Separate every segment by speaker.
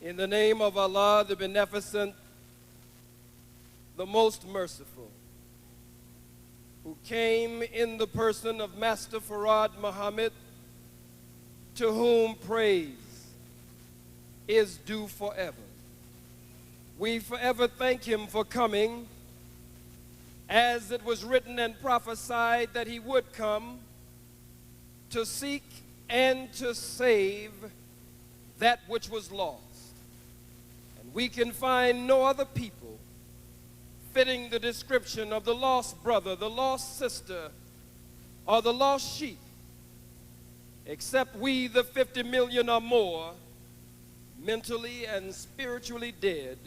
Speaker 1: In the name of Allah, the Beneficent, the Most Merciful, who came in the person of Master Farad Muhammad, to whom praise is due forever. We forever thank him for coming, as it was written and prophesied that he would come to seek and to save that which was lost. And we can find no other people fitting the description of the lost brother, the lost sister, or the lost sheep, except we, the 50 million or more, mentally and spiritually dead,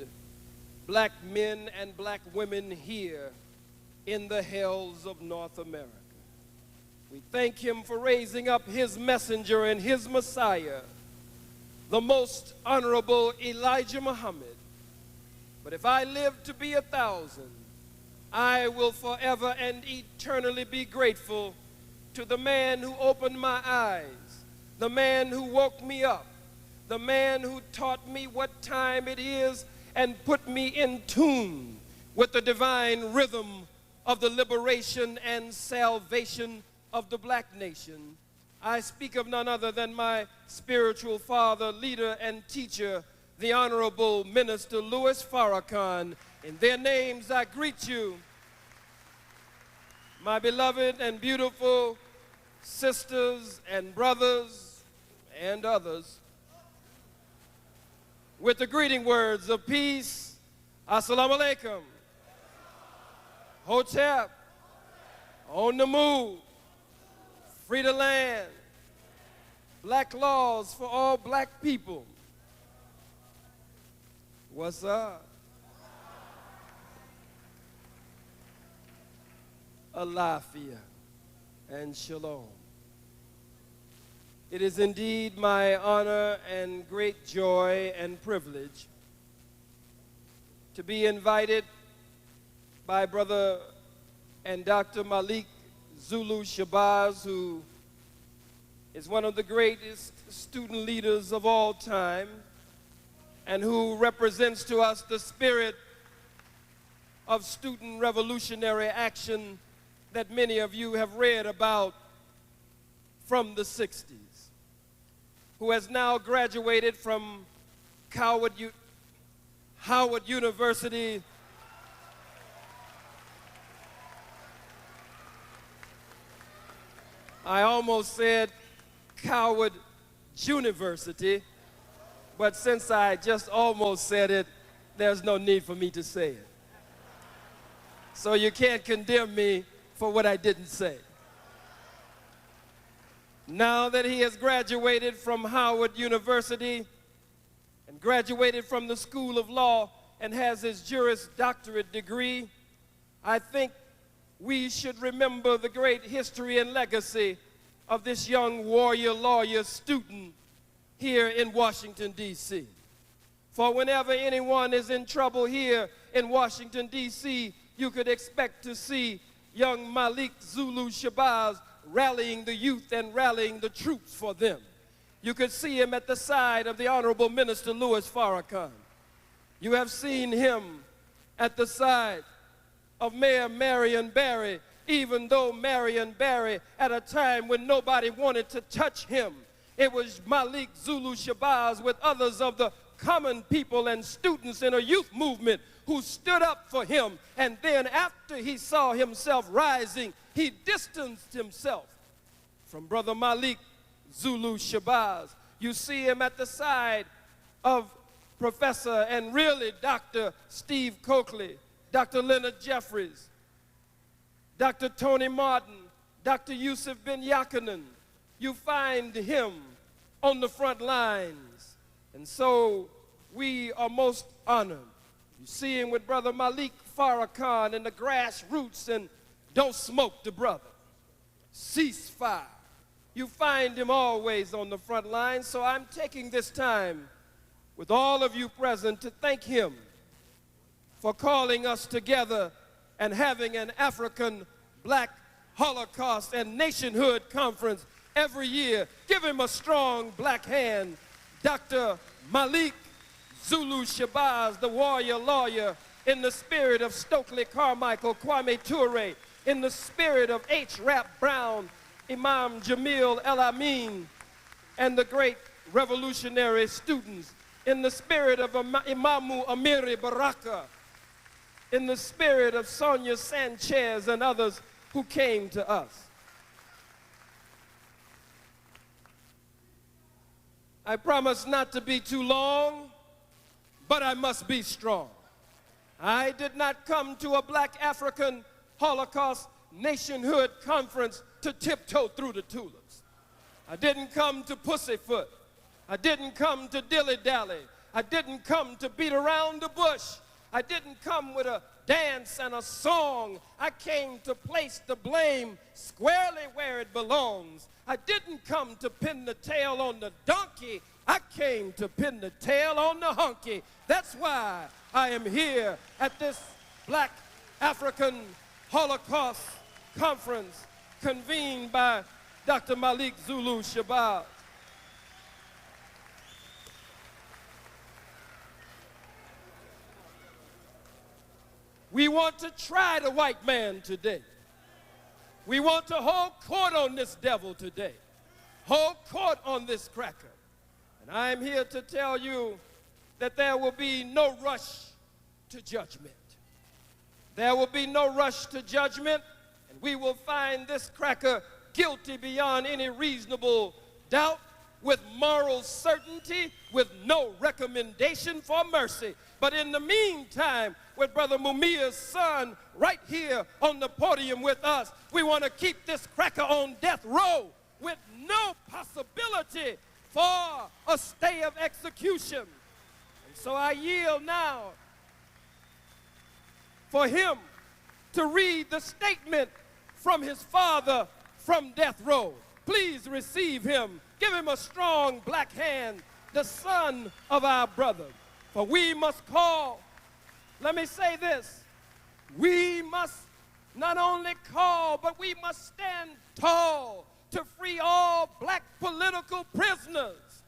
Speaker 1: black men and black women here in the hells of North America. We thank him for raising up his messenger and his Messiah, the most honorable Elijah Muhammad. But if I live to be 1,000, I will forever and eternally be grateful to the man who opened my eyes, the man who woke me up, the man who taught me what time it is and put me in tune with the divine rhythm of the liberation and salvation of the black nation. I speak of none other than my spiritual father, leader, and teacher, the Honorable Minister Louis Farrakhan. In their names, I greet you, my beloved and beautiful sisters and brothers and others, with the greeting words of peace. Assalamu alaikum. Hotep. On the move. Free the land. Black laws for all black people. What's up? Alafia and shalom. It is indeed my honor and great joy and privilege to be invited by Brother and Dr. Malik Zulu Shabazz, who is one of the greatest student leaders of all time and who represents to us the spirit of student revolutionary action that many of you have read about from the 60s, who has now graduated from Howard University I almost said Howard University, but since I just almost said it, there's no need for me to say it. So you can't condemn me for what I didn't say. Now that he has graduated from Howard University and graduated from the School of Law and has his Juris Doctorate degree, I think we should remember the great history and legacy of this young warrior lawyer student here in Washington, D.C. For whenever anyone is in trouble here in Washington, D.C., you could expect to see young Malik Zulu Shabazz rallying the youth and rallying the troops for them. You could see him at the side of the Honorable Minister Louis Farrakhan. You have seen him at the side of Mayor Marion Barry, even though Marion Barry, at a time when nobody wanted to touch him, it was Malik Zulu Shabazz with others of the common people and students in a youth movement who stood up for him. And then after he saw himself rising, he distanced himself from Brother Malik Zulu Shabazz. You see him at the side of Professor and really Dr. Steve Coakley, Dr. Leonard Jeffries, Dr. Tony Martin, Dr. Yusuf Ben Yakanan. You find him on the front lines. And so we are most honored. You see him with Brother Malik Farrakhan in the grassroots and don't smoke the brother. Ceasefire. You find him always on the front line. So I'm taking this time with all of you present to thank him for calling us together and having an African Black Holocaust and Nationhood Conference every year. Give him a strong black hand, Dr. Malik Zulu Shabazz, the warrior lawyer, in the spirit of Stokely Carmichael, Kwame Ture, in the spirit of H. Rap Brown, Imam Jamil El Amin, and the great revolutionary students, in the spirit of Imamu Amiri Baraka, in the spirit of Sonia Sanchez and others who came to us. I promise not to be too long, but I must be strong. I did not come to a Black African Holocaust nationhood conference to tiptoe through the tulips. I didn't come to pussyfoot. I didn't come to dilly-dally. I didn't come to beat around the bush. I didn't come with a dance and a song. I came to place the blame squarely where it belongs. I didn't come to pin the tail on the donkey. I came to pin the tail on the hunky. That's why I am here at this Black African Holocaust conference convened by Dr. Malik Zulu Shabazz. We want to try the white man today. We want to hold court on this devil today. Hold court on this cracker. And I'm here to tell you that there will be no rush to judgment. There will be no rush to judgment, and we will find this cracker guilty beyond any reasonable doubt, with moral certainty, with no recommendation for mercy. But in the meantime, with Brother Mumia's son right here on the podium with us, we want to keep this cracker on death row with no possibility for a stay of execution. And so I yield now for him to read the statement from his father from death row. Please receive him. Give him a strong black hand, the son of our brother. For we must call, let me say this, we must not only call, but we must stand tall to free all black political prisoners.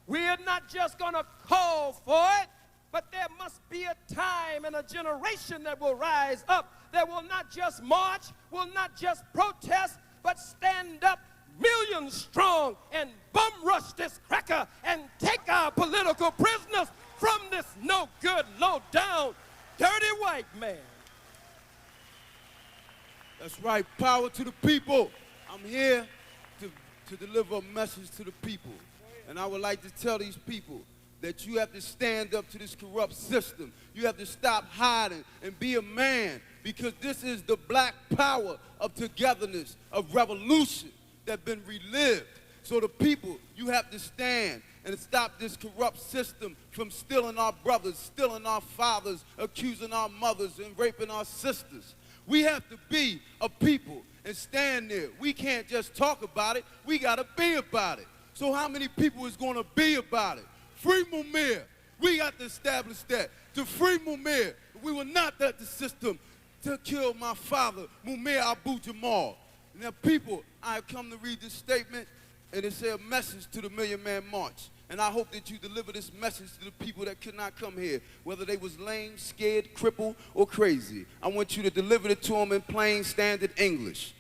Speaker 1: We are not just going to call for it, but there must be a time and a generation that will rise up, that will not just march, will not just protest, but stand up millions strong and bum rush this cracker and take our political prisoners from this no good, low down, dirty white man.
Speaker 2: That's right, power to the people. I'm here to deliver a message to the people. And I would like to tell these people that you have to stand up to this corrupt system. You have to stop hiding and be a man, because this is the black power of togetherness, of revolution that been relived. So the people, you have to stand and stop this corrupt system from stealing our brothers, stealing our fathers, accusing our mothers, and raping our sisters. We have to be a people and stand there. We can't just talk about it, we gotta be about it. So how many people is gonna be about it? Free Mumia. We got to establish that. To free Mumia. We will not let the system to kill my father, Mumia Abu Jamal. Now people, I have come to read this statement, and it said a message to the Million Man March. And I hope that you deliver this message to the people that could not come here, whether they was lame, scared, crippled, or crazy. I want you to deliver it to them in plain standard English.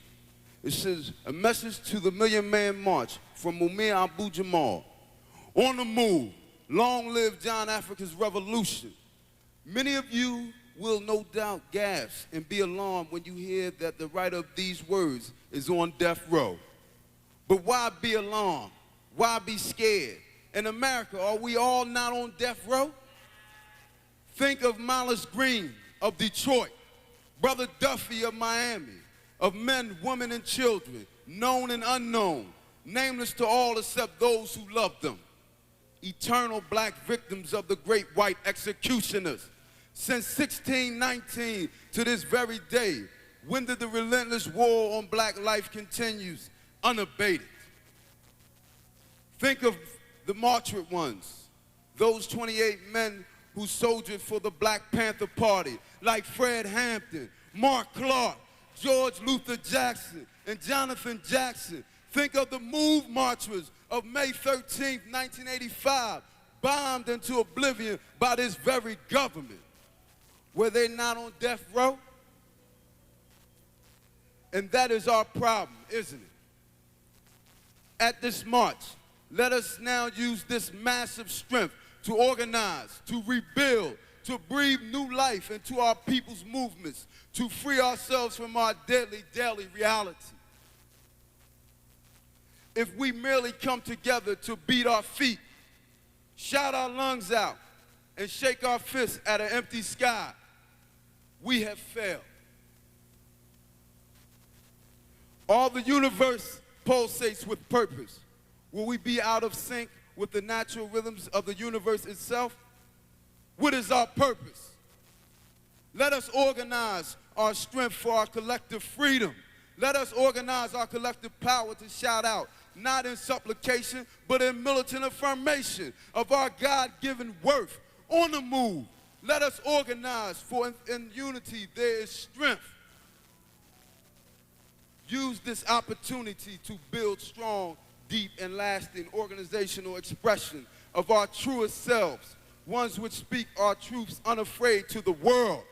Speaker 2: It says, a message to the Million Man March from Mumia Abu Jamal. On the move, long live John Africa's revolution. Many of you will no doubt gasp and be alarmed when you hear that the writer of these words is on death row. But why be alarmed? Why be scared? In America, are we all not on death row? Think of Miles Green of Detroit, Brother Duffy of Miami, of men, women, and children, known and unknown, nameless to all except those who loved them. Eternal black victims of the great white executioners. Since 1619 to this very day, when did the relentless war on black life continues unabated? Think of the martyred ones, those 28 men who soldiered for the Black Panther Party, like Fred Hampton, Mark Clark, George Luther Jackson, and Jonathan Jackson. Think of the Move Marchers of May 13, 1985, bombed into oblivion by this very government. Were they not on death row? And that is our problem, isn't it? At this march, let us now use this massive strength to organize, to rebuild, to breathe new life into our people's movements, to free ourselves from our deadly daily reality. If we merely come together to beat our feet, shout our lungs out, and shake our fists at an empty sky, we have failed. All the universe pulsates with purpose. Will we be out of sync with the natural rhythms of the universe itself? What is our purpose? Let us organize our strength for our collective freedom. Let us organize our collective power to shout out, not in supplication, but in militant affirmation of our God-given worth. On the move, let us organize, for in unity there is strength. Use this opportunity to build strong, deep, and lasting organizational expression of our truest selves, ones which speak our truths unafraid to the world,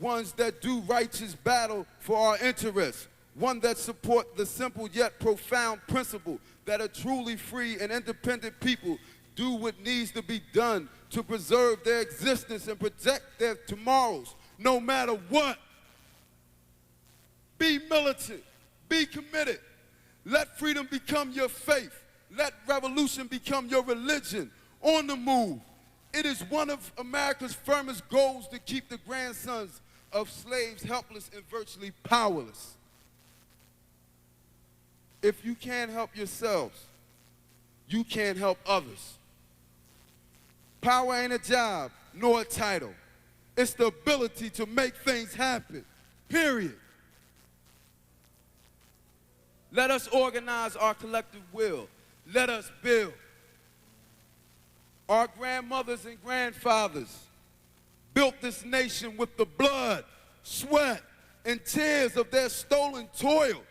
Speaker 2: ones that do righteous battle for our interests, one that support the simple yet profound principle that a truly free and independent people do what needs to be done to preserve their existence and protect their tomorrows, no matter what. Be militant, be committed. Let freedom become your faith. Let revolution become your religion. On the move. It is one of America's firmest goals to keep the grandsons of slaves helpless and virtually powerless. If you can't help yourselves, you can't help others. Power ain't a job, nor a title. It's the ability to make things happen, period. Let us organize our collective will. Let us build. Our grandmothers and grandfathers built this nation with the blood, sweat, and tears of their stolen toil.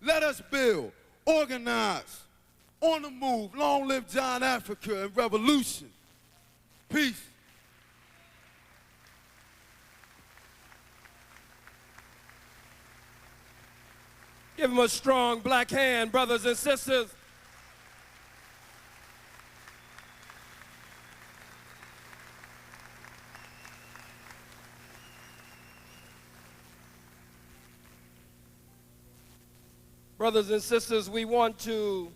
Speaker 2: Let us build, organize, on the move. Long live John Africa and revolution. Peace.
Speaker 1: Give them a strong black hand, brothers and sisters. Brothers and sisters, we want to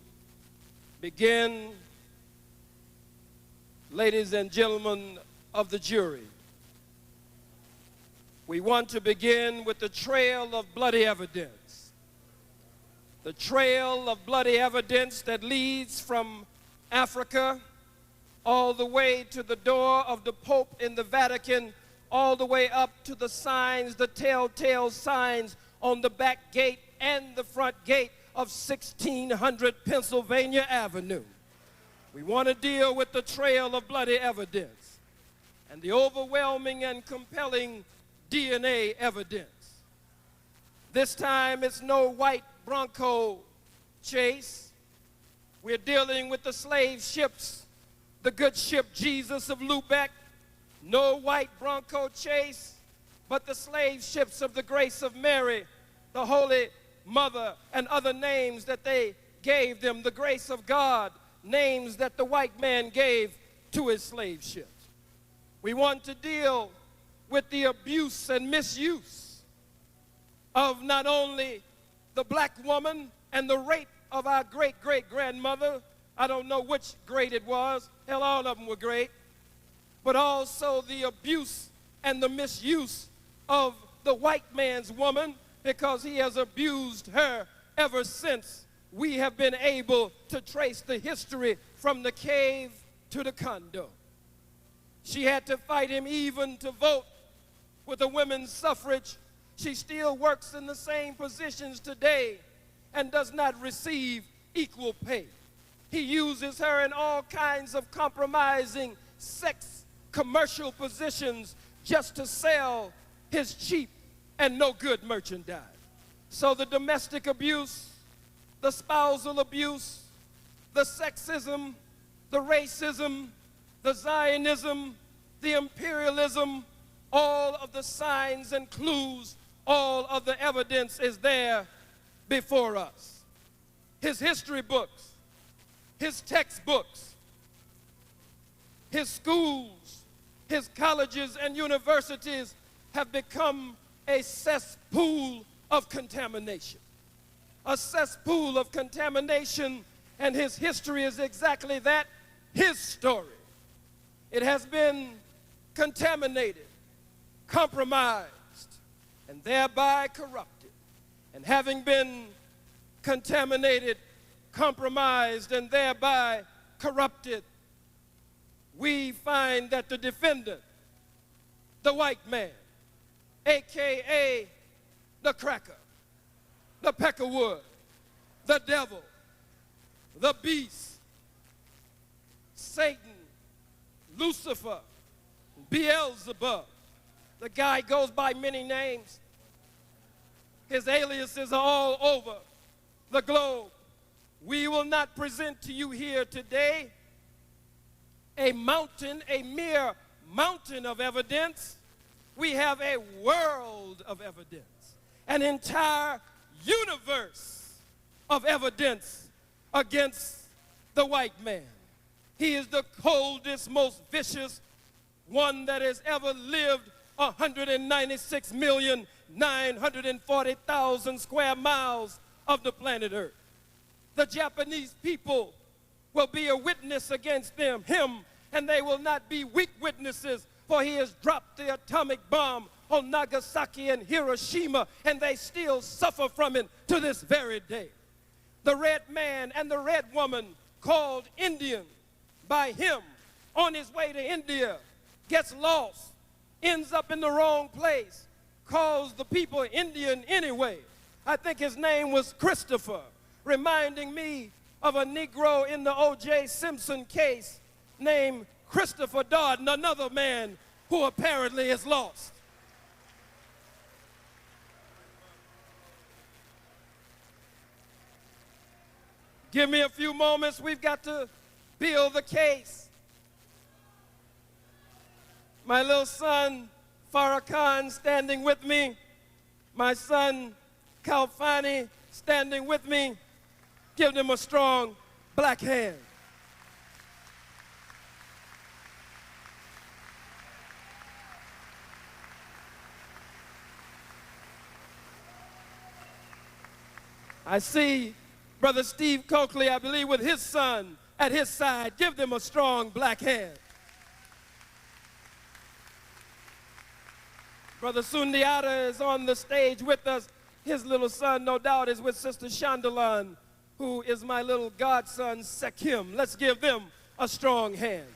Speaker 1: begin, ladies and gentlemen of the jury, we want to begin with the trail of bloody evidence. The trail of bloody evidence that leads from Africa all the way to the door of the Pope in the Vatican, all the way up to the signs, the telltale signs on the back gate and the front gate of 1600 Pennsylvania Avenue. We want to deal with the trail of bloody evidence and the overwhelming and compelling DNA evidence. This time it's no white Bronco chase. We're dealing with the slave ships, the good ship Jesus of Lubeck. No white Bronco chase, but the slave ships of the Grace of Mary, the Holy Mother, and other names that they gave them, the grace of God, names that the white man gave to his slave ships. We want to deal with the abuse and misuse of not only the black woman and the rape of our great-great-grandmother. I don't know which great it was. Hell, all of them were great. But also the abuse and the misuse of the white man's woman, because he has abused her ever since we have been able to trace the history from the cave to the condo. She had to fight him even to vote with the women's suffrage. She still works in the same positions today and does not receive equal pay. He uses her in all kinds of compromising sex commercial positions just to sell his cheap and no good merchandise. So the domestic abuse, the spousal abuse, the sexism, the racism, the Zionism, the imperialism, all of the signs and clues, all of the evidence is there before us. His history books, his textbooks, his schools, his colleges and universities have become a cesspool of contamination. A cesspool of contamination, and his history is exactly that, his story. It has been contaminated, compromised, and thereby corrupted. And having been contaminated, compromised, and thereby corrupted, we find that the defendant, the white man, AKA the cracker, the peckerwood, the devil, the beast, Satan, Lucifer, Beelzebub. The guy goes by many names. His aliases are all over the globe. We will not present to you here today a mountain, a mere mountain of evidence. We have a world of evidence, an entire universe of evidence against the white man. He is the coldest, most vicious one that has ever lived 196,940,000 square miles of the planet Earth. The Japanese people will be a witness against him, and they will not be weak witnesses, for he has dropped the atomic bomb on Nagasaki and Hiroshima, and they still suffer from it to this very day. The red man and the red woman, called Indian by him, on his way to India, gets lost, ends up in the wrong place, calls the people Indian anyway. I think his name was Christopher, reminding me of a Negro in the O.J. Simpson case named Christopher Darden, another man who apparently is lost. Give me a few moments. We've got to build the case. My little son, Farrakhan, standing with me. My son, Kalfani, standing with me. Give them a strong black hand. I see Brother Steve Coakley, I believe, with his son at his side. Give them a strong black hand. Brother Sundiata is on the stage with us. His little son, no doubt, is with Sister Chandalan, who is my little godson, Sekim. Let's give them a strong hand.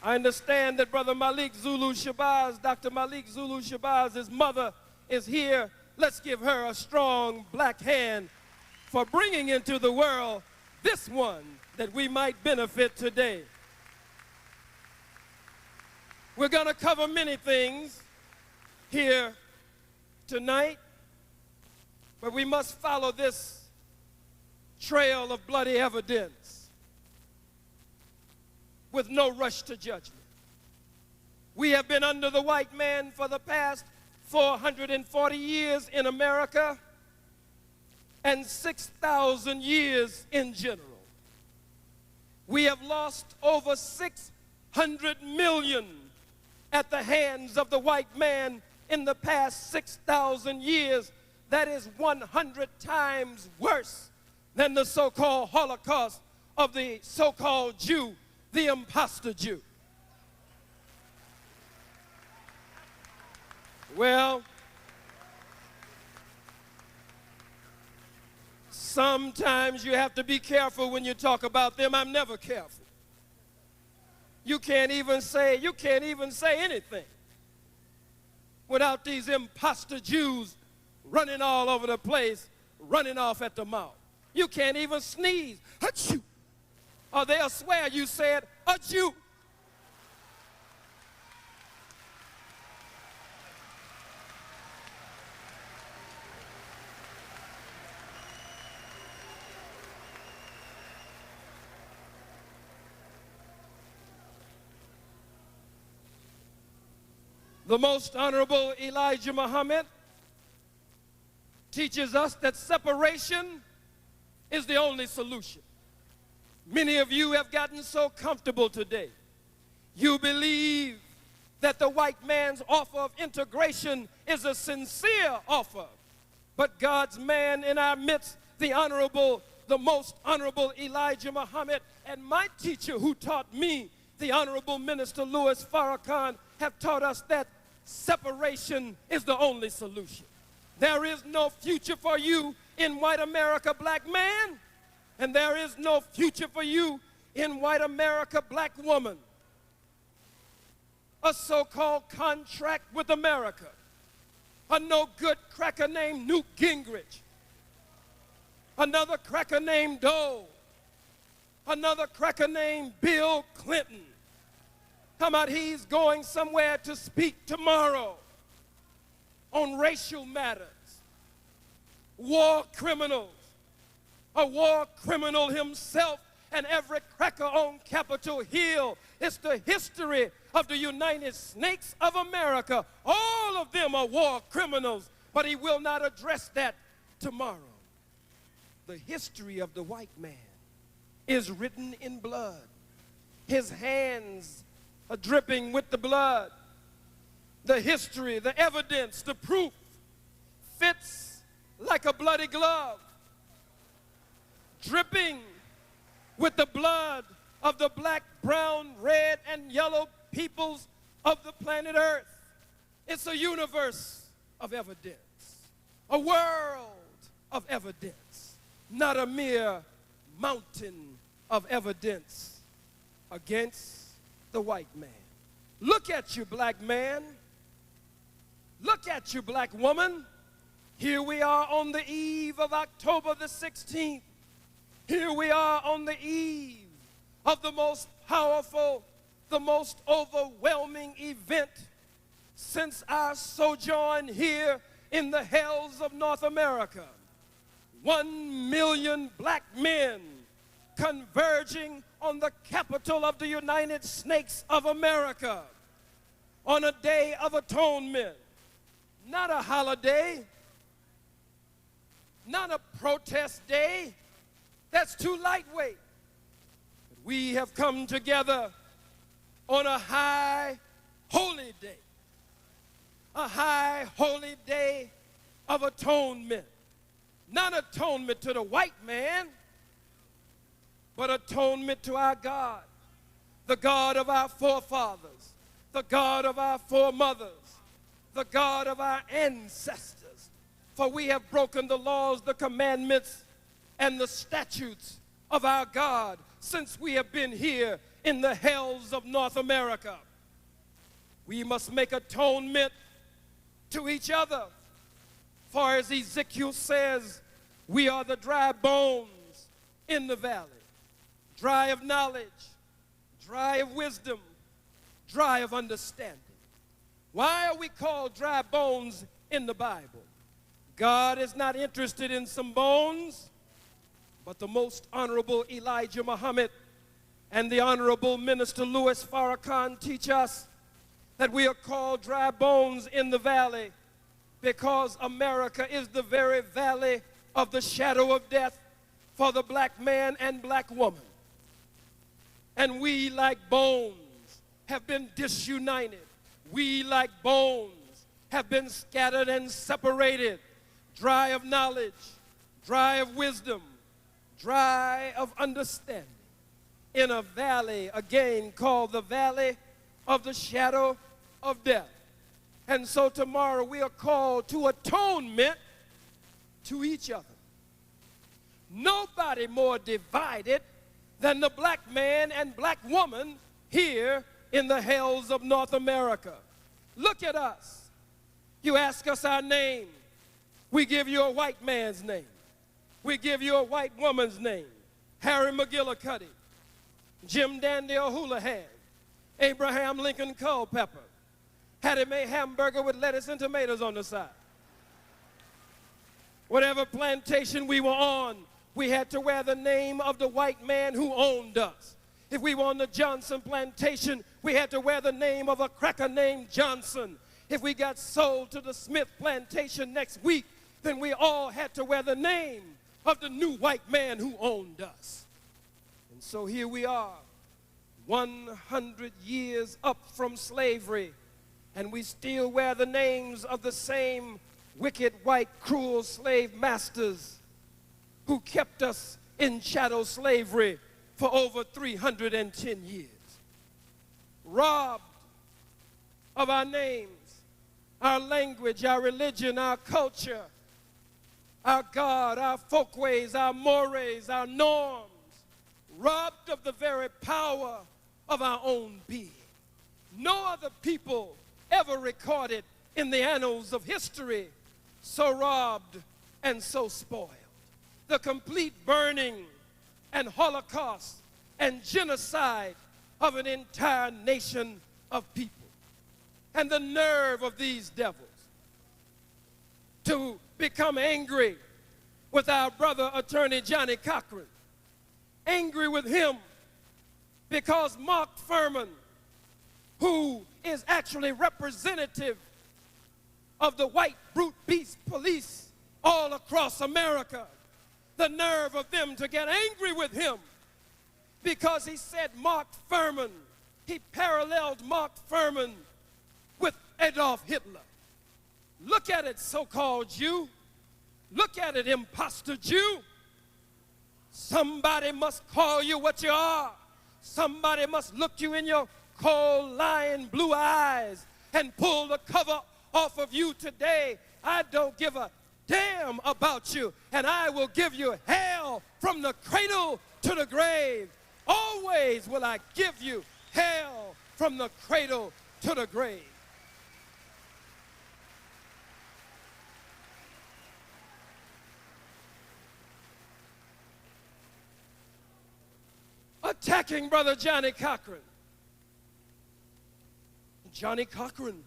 Speaker 1: I understand that Brother Malik Zulu Shabazz, Dr. Malik Zulu Shabazz, his mother, is here. Let's give her a strong black hand for bringing into the world this one that we might benefit today. We're going to cover many things here tonight, but we must follow this trail of bloody evidence with no rush to judgment. We have been under the white man for the past 440 years in America and 6,000 years in general. We have lost over 600 million at the hands of the white man in the past 6,000 years. That is 100 times worse than the so-called Holocaust of the so-called Jew, the imposter Jew. Well, sometimes you have to be careful when you talk about them. I'm never careful. You can't even say anything without these imposter Jews running all over the place, running off at the mouth. You can't even sneeze. Achoo. Or they'll swear you said a Jew. The Most Honorable Elijah Muhammad teaches us that separation is the only solution. Many of you have gotten so comfortable today. You believe that the white man's offer of integration is a sincere offer. But God's man in our midst, the Most Honorable Elijah Muhammad, and my teacher who taught me, the Honorable Minister Louis Farrakhan, have taught us that separation is the only solution. There is no future for you in white America, black man, and there is no future for you in white America, black woman. A so-called contract with America, a no-good cracker named Newt Gingrich, another cracker named Dole, another cracker named Bill Clinton. Come out, he's going somewhere to speak tomorrow on racial matters. War criminals, a war criminal himself, and every cracker on Capitol Hill. It's the history of the United Snakes of America. All of them are war criminals, but he will not address that tomorrow. The history of the white man is written in blood. His hands are dripping with the blood. The history, the evidence, the proof fits like a bloody glove, dripping with the blood of the black, brown, red, and yellow peoples of the planet Earth. It's a universe of evidence, a world of evidence, not a mere mountain of evidence against the white man. Look at you, black man. Look at you, black woman. Here we are on the eve of October the 16th. Here we are on the eve of the most powerful, the most overwhelming event since our sojourn here in the hells of North America. 1 million black men converging on the capital of the United Snakes of America on a day of atonement. Not a holiday, not a protest day. That's too lightweight. We have come together on a high holy day, a high holy day of atonement. Not atonement to the white man, but atonement to our God, the God of our forefathers, the God of our foremothers, the God of our ancestors. For we have broken the laws, the commandments, and the statutes of our God since we have been here in the hells of North America. We must make atonement to each other. For as Ezekiel says, we are the dry bones in the valley, dry of knowledge, dry of wisdom, dry of understanding. Why are we called dry bones in the Bible? God is not interested in some bones, but the Most Honorable Elijah Muhammad and the Honorable Minister Louis Farrakhan teach us that we are called dry bones in the valley because America is the very valley of the shadow of death for the black man and black woman. And we, like bones, have been disunited. We, like bones, have been scattered and separated, dry of knowledge, dry of wisdom, dry of understanding, in a valley, again, called the valley of the shadow of death. And so tomorrow we are called to atonement to each other. Nobody more divided than the black man and black woman here in the hells of North America. Look at us. You ask us our name. We give you a white man's name. We give you a white woman's name. Harry McGillicuddy, Jim Dandy O'Houlihan, Abraham Lincoln Culpepper, Hattie Mae hamburger with lettuce and tomatoes on the side. Whatever plantation we were on, we had to wear the name of the white man who owned us. If we were on the Johnson plantation, we had to wear the name of a cracker named Johnson. if we got sold to the Smith plantation next week, then we all had to wear the name of the new white man who owned us. And so here we are, 100 years up from slavery, and we still wear the names of the same wicked, white, cruel slave masters who kept us in chattel slavery for over 310 years. Robbed of our names, our language, our religion, our culture, our God, our folkways, our mores, our norms, robbed of the very power of our own being. No other people ever recorded in the annals of history so robbed and so spoiled. The complete burning and holocaust and genocide of an entire nation of people. And the nerve of these devils to become angry with our brother attorney Johnny Cochran, angry with him because Mark Furman, who is actually representative of the white brute beast police all across America, the nerve of them to get angry with him because he said Mark Furman, he paralleled Mark Furman with Adolf Hitler. Look at it, so-called Jew. Look at it, imposter Jew. Somebody must call you what you are. Somebody must look you in your cold, lying blue eyes and pull the cover off of you today. I don't give a damn about you, and I will give you hell from the cradle to the grave. Always will I give you hell from the cradle to the grave. Attacking Brother Johnny Cochran. Johnny Cochran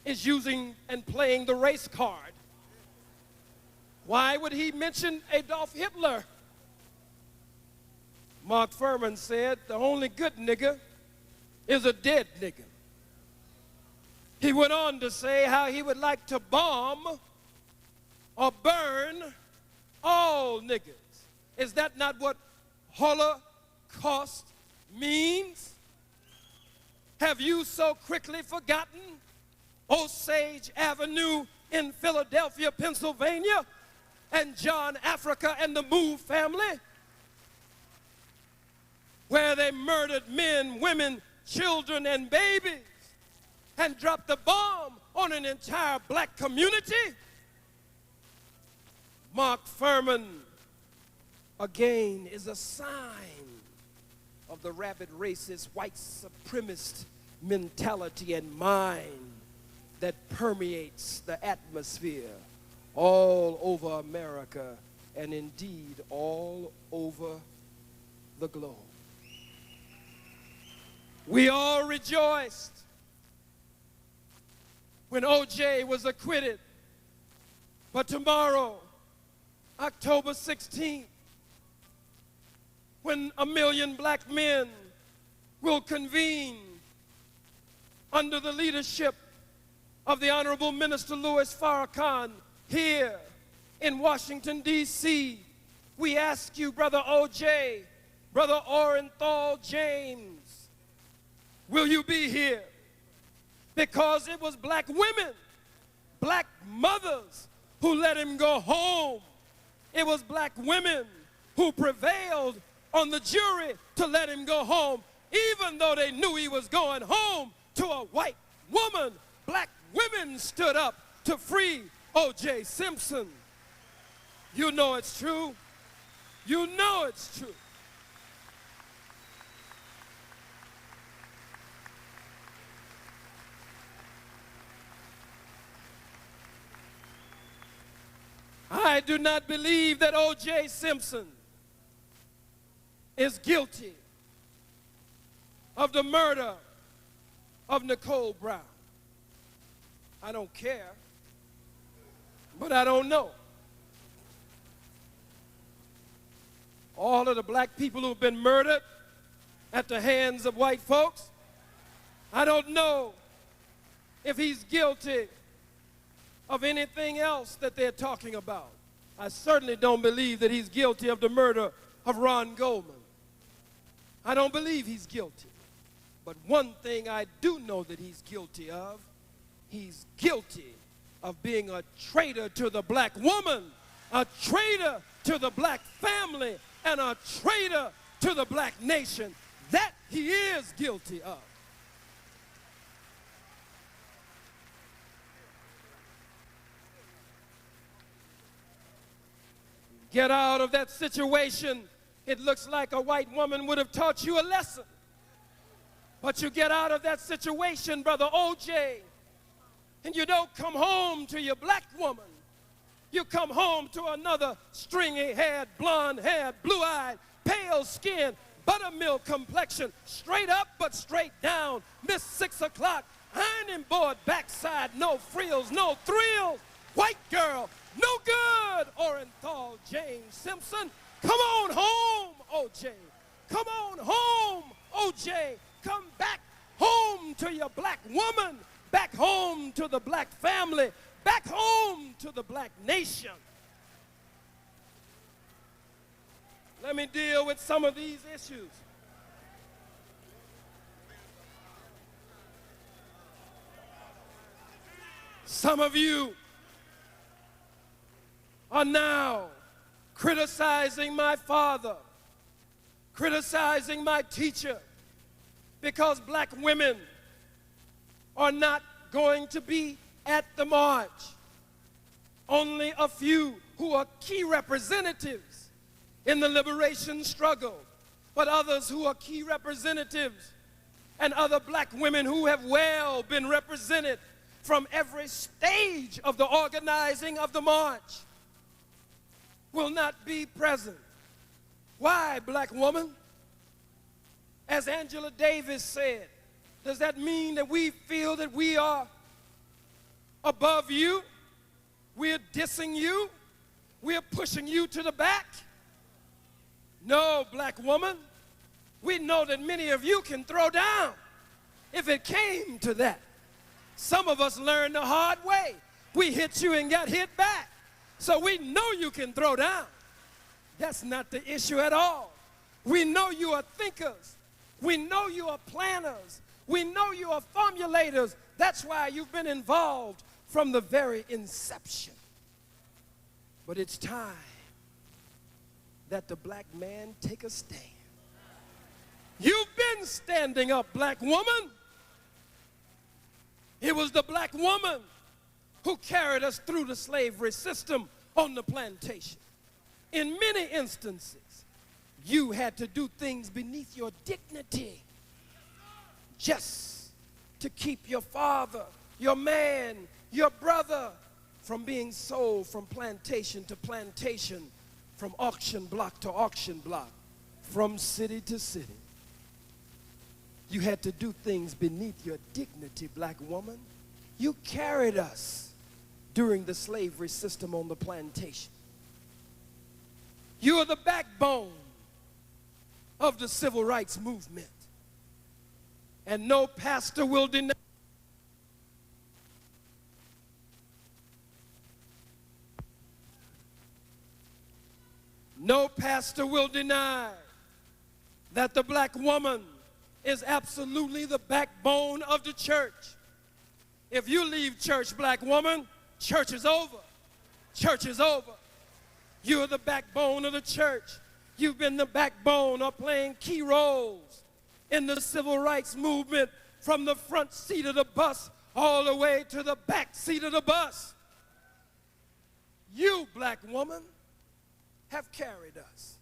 Speaker 1: is using and playing the race card. Why would he mention Adolf Hitler? Mark Furman said the only good nigger is a dead nigger. He went on to say how he would like to bomb or burn all niggers. Is that not what Holocaust means? Have you so quickly forgotten Osage Avenue in Philadelphia, Pennsylvania, and John Africa and the Move family, where they murdered men, women, children, and babies, and dropped a bomb on an entire black community? Mark Furman, again, is a sign of the rabid racist, white supremacist mentality and mind that permeates the atmosphere all over America and indeed all over the globe. We all rejoiced when O.J. was acquitted, but tomorrow, October 16th, when 1 million black men will convene under the leadership of the Honorable Minister Louis Farrakhan here in Washington, D.C., we ask you, Brother O.J., Brother Orenthal James, will you be here? Because it was black women, black mothers who let him go home. It was black women who prevailed on the jury to let him go home, even though they knew he was going home to a white woman. Black women stood up to free O.J. Simpson. You know it's true. You know it's true. I do not believe that O.J. Simpson is guilty of the murder of Nicole Brown. I don't care, but I don't know. All of the black people who've been murdered at the hands of white folks, I don't know if he's guilty of anything else that they're talking about. I certainly don't believe that he's guilty of the murder of Ron Goldman. I don't believe he's guilty. But one thing I do know that he's guilty of being a traitor to the black woman, a traitor to the black family, and a traitor to the black nation. That he is guilty of. Get out of that situation. It looks like a white woman would have taught you a lesson. But you get out of that situation, Brother OJ, and you don't come home to your black woman. You come home to another stringy-haired, blonde-haired, blue-eyed, pale-skinned, buttermilk complexion, straight up but straight down, Miss 6 o'clock, ironing board backside, no frills, no thrills, white girl, no good, Orenthal James Simpson. Come on home, OJ. Come on home, OJ. Come back home to your black woman, back home to the black family, back home to the black nation. Let me deal with some of these issues. Some of you are now criticizing my father, criticizing my teacher, because black women are not going to be at the march. Only a few who are key representatives in the liberation struggle, but others who are key representatives and other black women who have well been represented from every stage of the organizing of the march will not be present. Why, black woman? As Angela Davis said, does that mean that we feel that we are above you? We're dissing you? We're pushing you to the back? No, black woman. We know that many of you can throw down if it came to that. Some of us learned the hard way. We hit you and got hit back. So we know you can throw down. That's not the issue at all. We know you are thinkers. We know you are planners. We know you are formulators. That's why you've been involved from the very inception. But it's time that the black man take a stand. You've been standing up, black woman. It was the black woman who carried us through the slavery system on the plantation. In many instances, you had to do things beneath your dignity just to keep your father, your man, your brother from being sold from plantation to plantation, from auction block to auction block, from city to city. You had to do things beneath your dignity, black woman. You carried us during the slavery system on the plantation. You are the backbone of the civil rights movement. And no pastor will deny. No pastor will deny that the black woman is absolutely the backbone of the church. If you leave church, black woman, church is over. Church is over. You're the backbone of the church. You've been the backbone of playing key roles in the civil rights movement from the front seat of the bus all the way to the back seat of the bus. You, black woman, have carried us.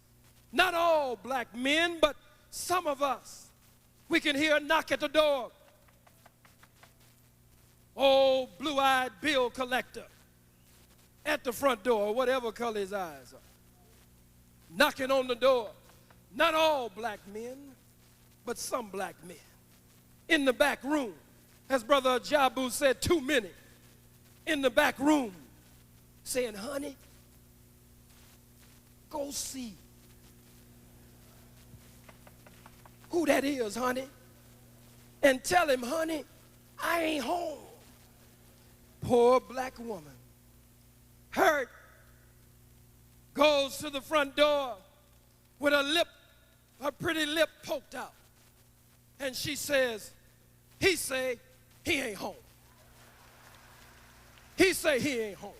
Speaker 1: Not all black men, but some of us. We can hear a knock at the door. Oh, blue-eyed bill collector at the front door, whatever color his eyes are, knocking on the door. Not all black men, but some black men. In the back room, as Brother Jabu said, too many. In the back room, saying, honey, go see who that is, honey, and tell him, honey, I ain't home. Poor black woman, hurt, goes to the front door with her pretty lip poked out. And she says, he say he ain't home. He say he ain't home.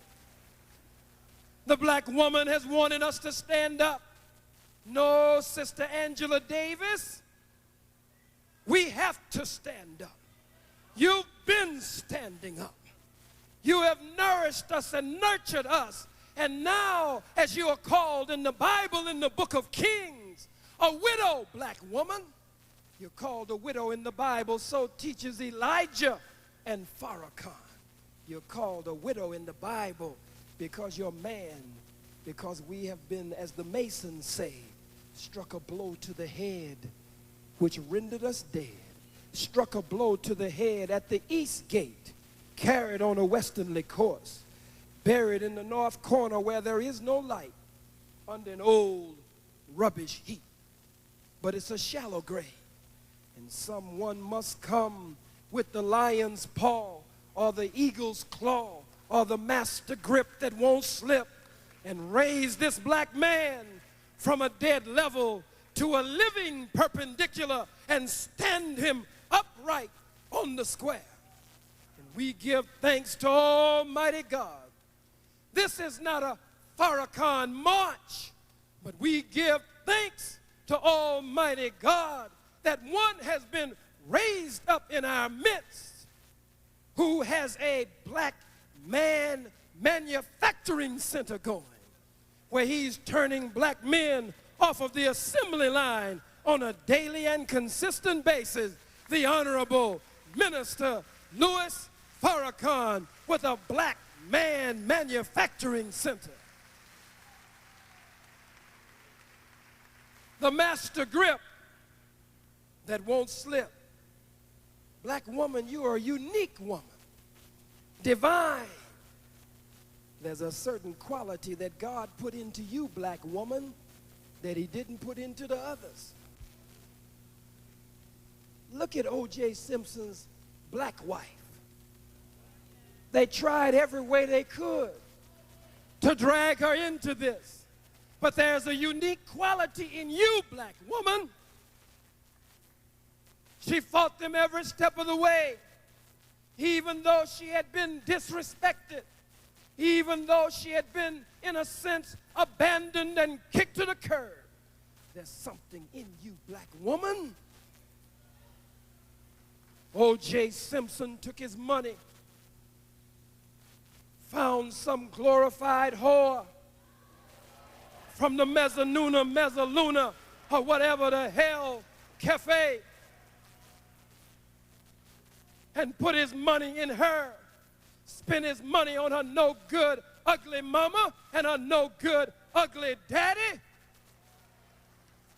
Speaker 1: The black woman has wanted us to stand up. No, Sister Angela Davis, we have to stand up. You've been standing up. You have nourished us and nurtured us. And now, as you are called in the Bible, in the book of Kings, a widow black woman, you're called a widow in the Bible, so teaches Elijah and Farrakhan. You're called a widow in the Bible because you're man, because we have been, as the Masons say, struck a blow to the head, which rendered us dead. Struck a blow to the head at the east gate, carried on a westernly course, buried in the north corner where there is no light, under an old rubbish heap. But it's a shallow grave, and someone must come with the lion's paw or the eagle's claw or the master grip that won't slip and raise this black man from a dead level to a living perpendicular and stand him upright on the square. And we give thanks to Almighty God. This is not a Farrakhan march, but we give thanks to Almighty God that one has been raised up in our midst who has a black man manufacturing center going, where he's turning black men off of the assembly line on a daily and consistent basis. The Honorable Minister Louis Farrakhan with a black man manufacturing center. The master grip that won't slip. Black woman, you are a unique woman, divine. There's a certain quality that God put into you, black woman, that he didn't put into the others. Look at O.J. Simpson's black wife. They tried every way they could to drag her into this. But there's a unique quality in you, black woman. She fought them every step of the way, even though she had been disrespected, even though she had been, in a sense, abandoned and kicked to the curb. There's something in you, black woman. O.J. Simpson took his money, found some glorified whore from the Mezzaluna, or whatever the hell cafe, and put his money in her, spent his money on her no good, ugly mama, and her no good, ugly daddy,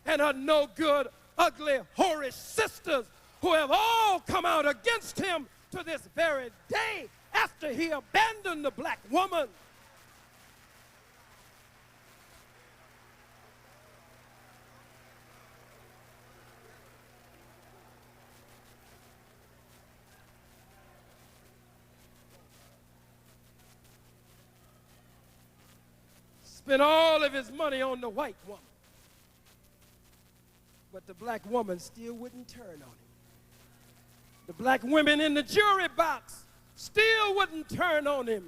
Speaker 1: and her no good, ugly, whorish sisters, who have all come out against him to this very day after he abandoned the black woman. Spent all of his money on the white woman. But the black woman still wouldn't turn on him. The black women in the jury box still wouldn't turn on him.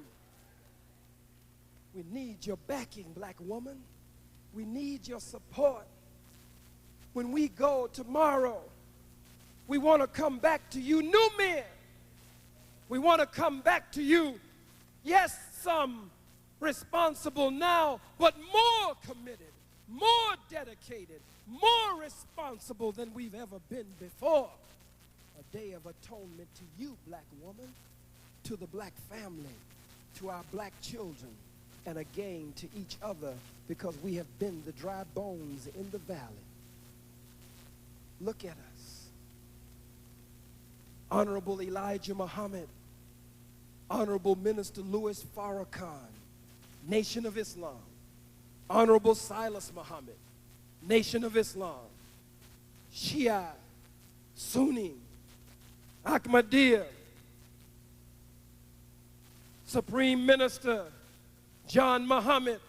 Speaker 1: We need your backing, black woman. We need your support. When we go tomorrow, we want to come back to you new men. We want to come back to you, yes, some responsible now, but more committed, more dedicated, more responsible than we've ever been before. A day of atonement to you, black woman, to the black family, to our black children, and again to each other, because we have been the dry bones in the valley. Look at us. Honorable Elijah Muhammad, Honorable Minister Louis Farrakhan, Nation of Islam. Honorable Silas Muhammad, Nation of Islam. Shia, Sunni, Ahmadiyya, Supreme Minister John Muhammad,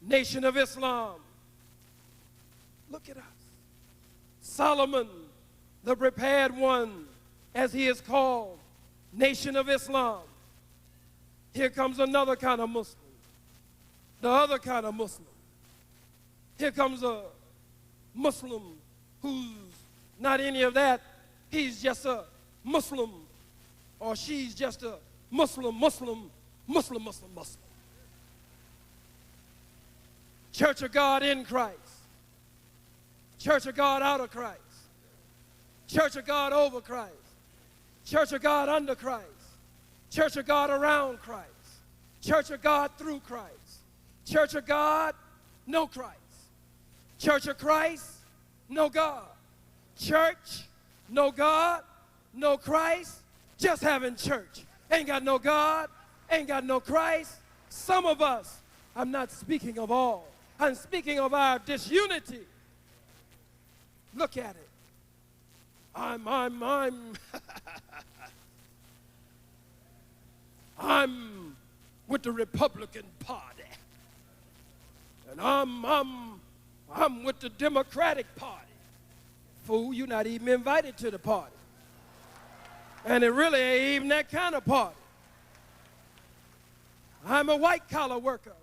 Speaker 1: Nation of Islam. Look at us. Solomon, the prepared one, as he is called, Nation of Islam. Here comes another kind of Muslim, the other kind of Muslim. Here comes a Muslim who's not any of that. He's just a Muslim, or she's just a Muslim. Church of God in Christ. Church of God out of Christ. Church of God over Christ. Church of God under Christ. Church of God around Christ. Church of God through Christ. Church of God, no Christ. Church of Christ, no God. Church, no God, no Christ, just having church. Ain't got no God, ain't got no Christ. Some of us, I'm not speaking of all, I'm speaking of our disunity. Look at it. I'm with the Republican Party. And I'm with the Democratic Party. Fool, you're not even invited to the party. And it really ain't even that kind of party. I'm a white-collar worker.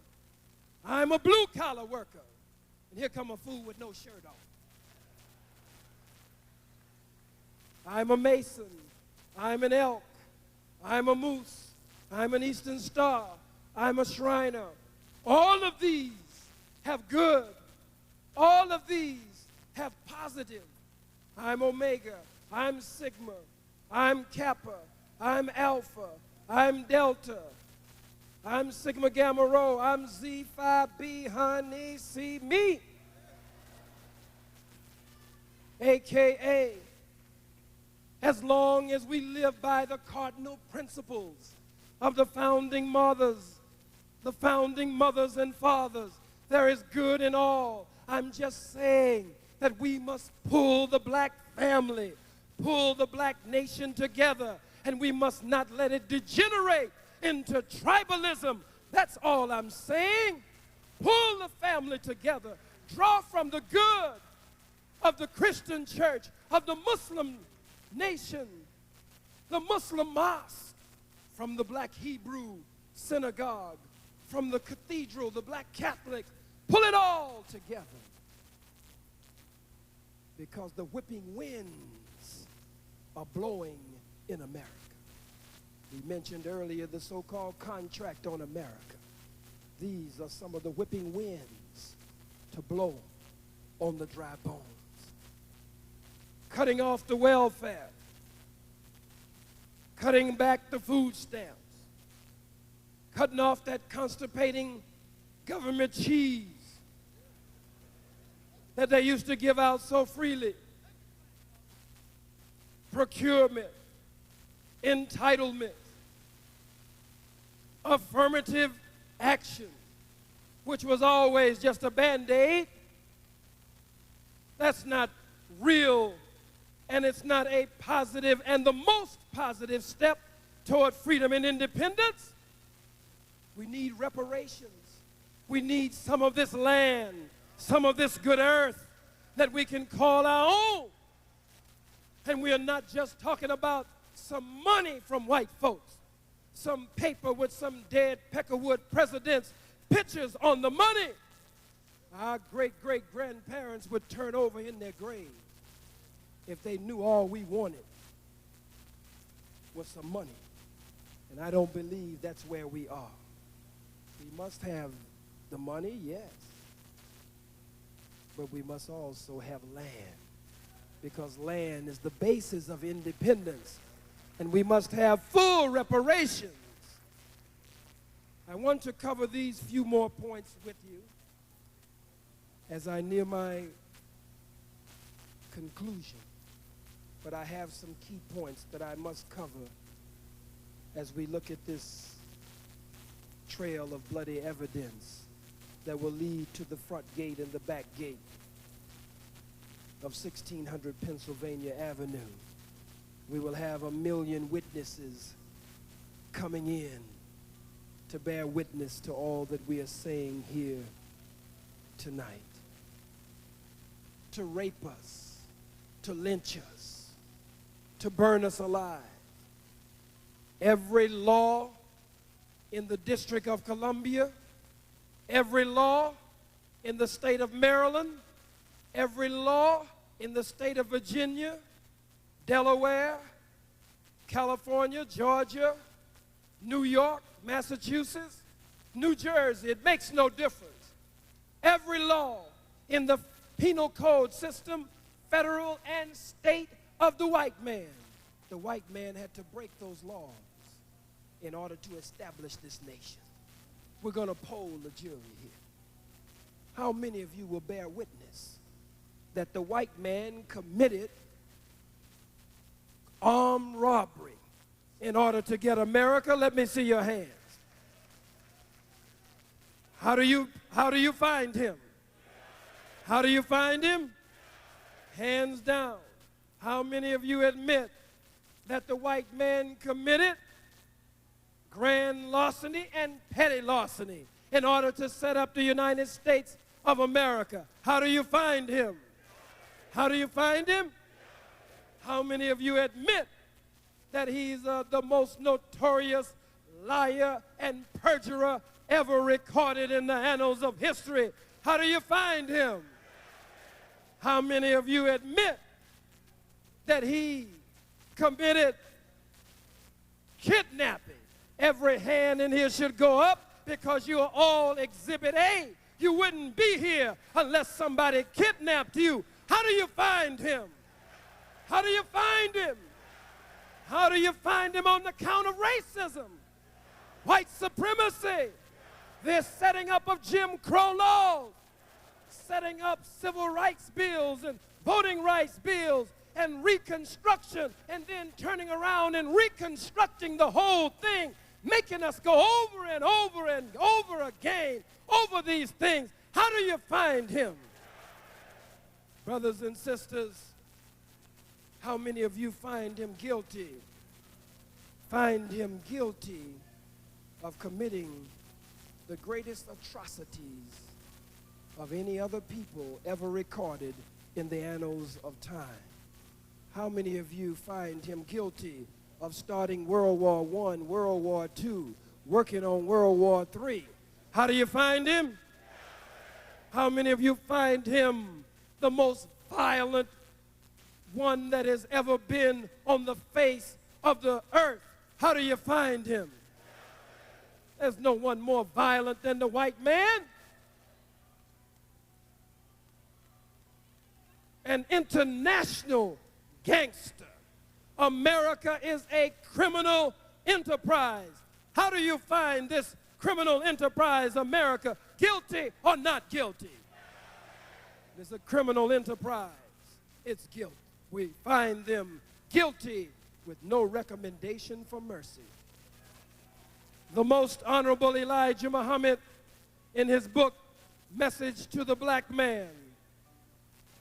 Speaker 1: I'm a blue-collar worker. And here come a fool with no shirt on. I'm a Mason. I'm an elk. I'm a moose. I'm an Eastern Star. I'm a Shriner. All of these have good. All of these have positive. I'm Omega. I'm Sigma. I'm Kappa. I'm Alpha. I'm Delta. I'm Sigma Gamma Rho. I'm Z Phi B, honey, see me. AKA, as long as we live by the cardinal principles of the founding mothers and fathers, there is good in all. I'm just saying that we must pull the black family, pull the black nation together, and we must not let it degenerate into tribalism. That's all I'm saying. Pull the family together. Draw from the good of the Christian church, of the Muslim nation, the Muslim mosque, from the black Hebrew synagogue, from the cathedral, the black Catholic. Pull it all together. Because the whipping winds are blowing in America. We mentioned earlier the so-called contract on America. These are some of the whipping winds to blow on the dry bones. Cutting off the welfare. Cutting back the food stamps. Cutting off that constipating government cheese that they used to give out so freely. Procurement, entitlement, affirmative action, which was always just a Band-Aid. That's not real, and it's not a positive and the most positive step toward freedom and independence. We need reparations. We need some of this land, some of this good earth that we can call our own. And we are not just talking about some money from white folks, some paper with some dead Peckerwood president's pictures on the money. Our great-great-grandparents would turn over in their grave if they knew all we wanted was some money. And I don't believe that's where we are. We must have the money, yes, but we must also have land, because land is the basis of independence, and we must have full reparations. I want to cover these few more points with you as I near my conclusion, but I have some key points that I must cover as we look at this trail of bloody evidence that will lead to the front gate and the back gate of 1600 Pennsylvania Avenue. We will have 1 million witnesses coming in to bear witness to all that we are saying here tonight. To rape us, to lynch us, to burn us alive. Every law in the District of Columbia, every law in the state of Maryland, every law in the state of Virginia, Delaware, California, Georgia, New York, Massachusetts, New Jersey, it makes no difference. Every law in the penal code system, federal and state of the white man had to break those laws in order to establish this nation. We're going to poll the jury here. How many of you will bear witness that the white man committed armed robbery in order to get America? Let me see your hands. How do you find him? How do you find him? Hands down. How many of you admit that the white man committed grand larceny and petty larceny in order to set up the United States of America? How do you find him? How do you find him? How many of you admit that he's the most notorious liar and perjurer ever recorded in the annals of history? How do you find him? How many of you admit that he committed kidnapping? Every hand in here should go up because you are all Exhibit A. You wouldn't be here unless somebody kidnapped you. How do you find him? How do you find him? How do you find him on the count of racism, white supremacy, the setting up of Jim Crow laws, setting up civil rights bills and voting rights bills and Reconstruction, and then turning around and reconstructing the whole thing, making us go over and over and over again over these things. How do you find him? Brothers and sisters, how many of you find him guilty? Find him guilty of committing the greatest atrocities of any other people ever recorded in the annals of time. How many of you find him guilty of starting World War I, World War II, working on World War III? How do you find him? How many of you find him the most violent one that has ever been on the face of the earth? How do you find him? There's no one more violent than the white man. An international gangster. America is a criminal enterprise. How do you find this criminal enterprise, America, guilty or not guilty? It's a criminal enterprise. It's guilt. We find them guilty with no recommendation for mercy. The Most Honorable Elijah Muhammad, in his book, Message to the Black Man,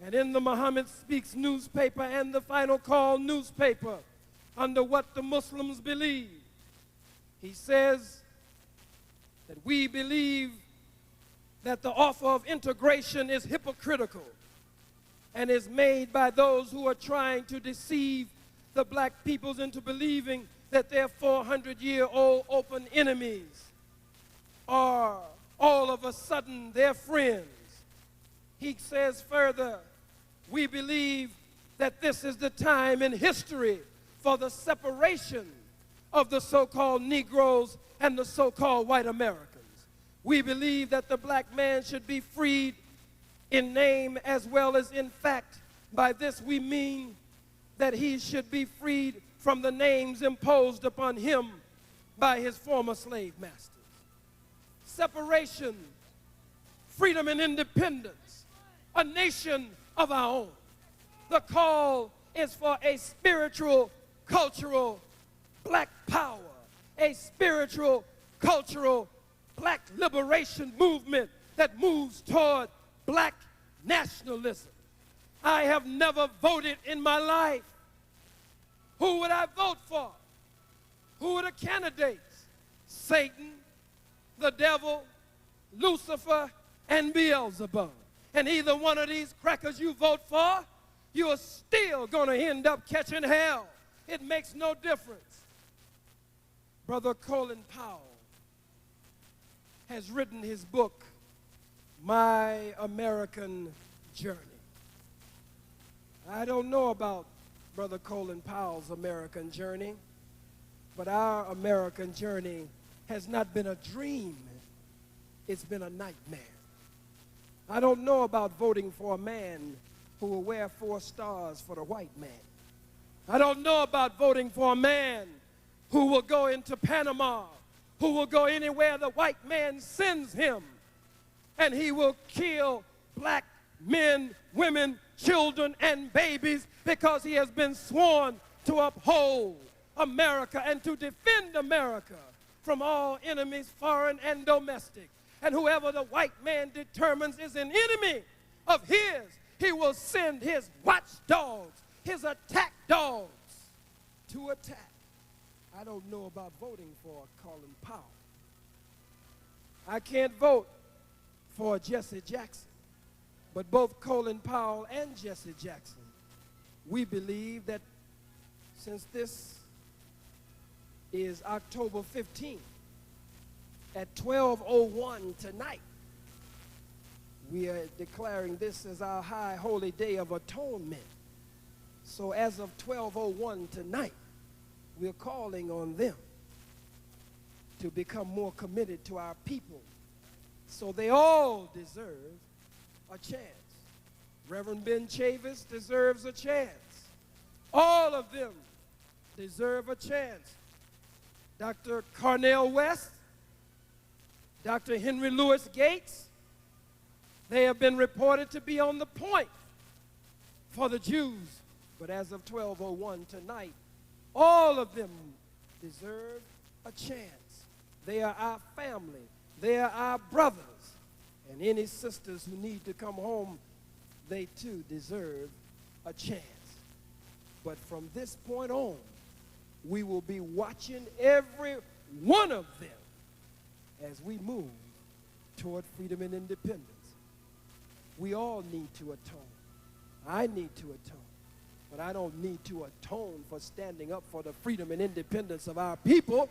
Speaker 1: and in the Muhammad Speaks newspaper and the Final Call newspaper, under What the Muslims Believe, he says that we believe that the offer of integration is hypocritical and is made by those who are trying to deceive the black peoples into believing that their 400-year-old open enemies are all of a sudden their friends. He says further, we believe that this is the time in history for the separation of the so-called Negroes and the so-called white Americans. We believe that the black man should be freed in name as well as in fact. By this we mean that he should be freed from the names imposed upon him by his former slave masters. Separation, freedom and independence, a nation of our own. The call is for a spiritual, cultural black power, a spiritual, cultural black liberation movement that moves toward black nationalism. I have never voted in my life. Who would I vote for? Who are the candidates? Satan, the devil, Lucifer, and Beelzebub. And either one of these crackers you vote for, you are still going to end up catching hell. It makes no difference. Brother Colin Powell has written his book, My American Journey. I don't know about Brother Colin Powell's American journey, but our American journey has not been a dream. It's been a nightmare. I don't know about voting for a man who will wear 4 stars for the white man. I don't know about voting for a man who will go into Panama, who will go anywhere the white man sends him, and he will kill black men, women, children, and babies because he has been sworn to uphold America and to defend America from all enemies, foreign and domestic. And whoever the white man determines is an enemy of his, he will send his watchdogs, his attack dogs, to attack. I don't know about voting for Colin Powell. I can't vote for Jesse Jackson. But both Colin Powell and Jesse Jackson, we believe that since this is October 15th, at 12:01 tonight, we are declaring this as our high holy day of atonement. So as of 12:01 tonight, we're calling on them to become more committed to our people. So they all deserve a chance. Reverend Ben Chavis deserves a chance. All of them deserve a chance. Dr. Cornel West, Dr. Henry Louis Gates, they have been reported to be on the point for the Jews. But as of 12:01 tonight, all of them deserve a chance. They are our family. They are our brothers. And any sisters who need to come home, they too deserve a chance. But from this point on, we will be watching every one of them as we move toward freedom and independence. We all need to atone. I need to atone. But I don't need to atone for standing up for the freedom and independence of our people.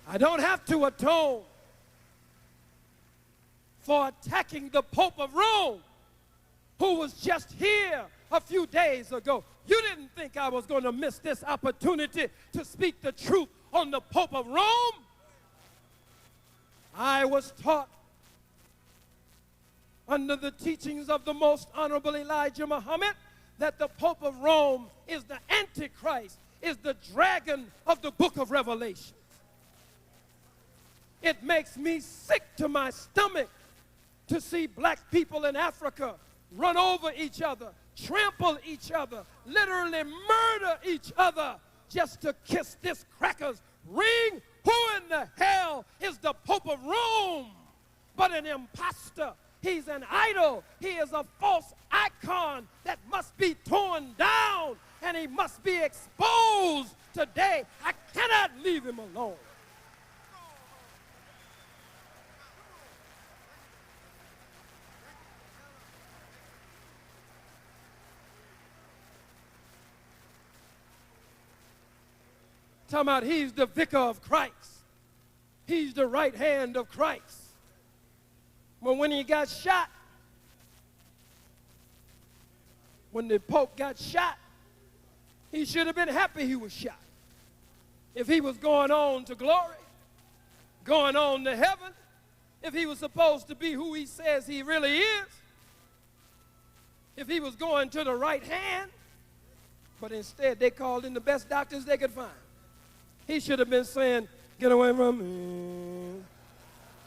Speaker 1: I don't have to atone for attacking the Pope of Rome, who was just here a few days ago. You didn't think I was going to miss this opportunity to speak the truth on the Pope of Rome? I was taught under the teachings of the most honorable Elijah Muhammad that the Pope of Rome is the Antichrist, is the dragon of the book of Revelation. It makes me sick to my stomach to see black people in Africa run over each other, trample each other, literally murder each other just to kiss this cracker's ring. Who in the hell is the Pope of Rome but an imposter? He's an idol. He is a false icon that must be torn down, and he must be exposed today. I cannot leave him alone. Talking about he's the vicar of Christ. He's the right hand of Christ. Well, when he got shot, when the Pope got shot, he should have been happy he was shot. If he was going on to glory, going on to heaven, if he was supposed to be who he says he really is, if he was going to the right hand, but instead they called in the best doctors they could find. He should have been saying, "Get away from me.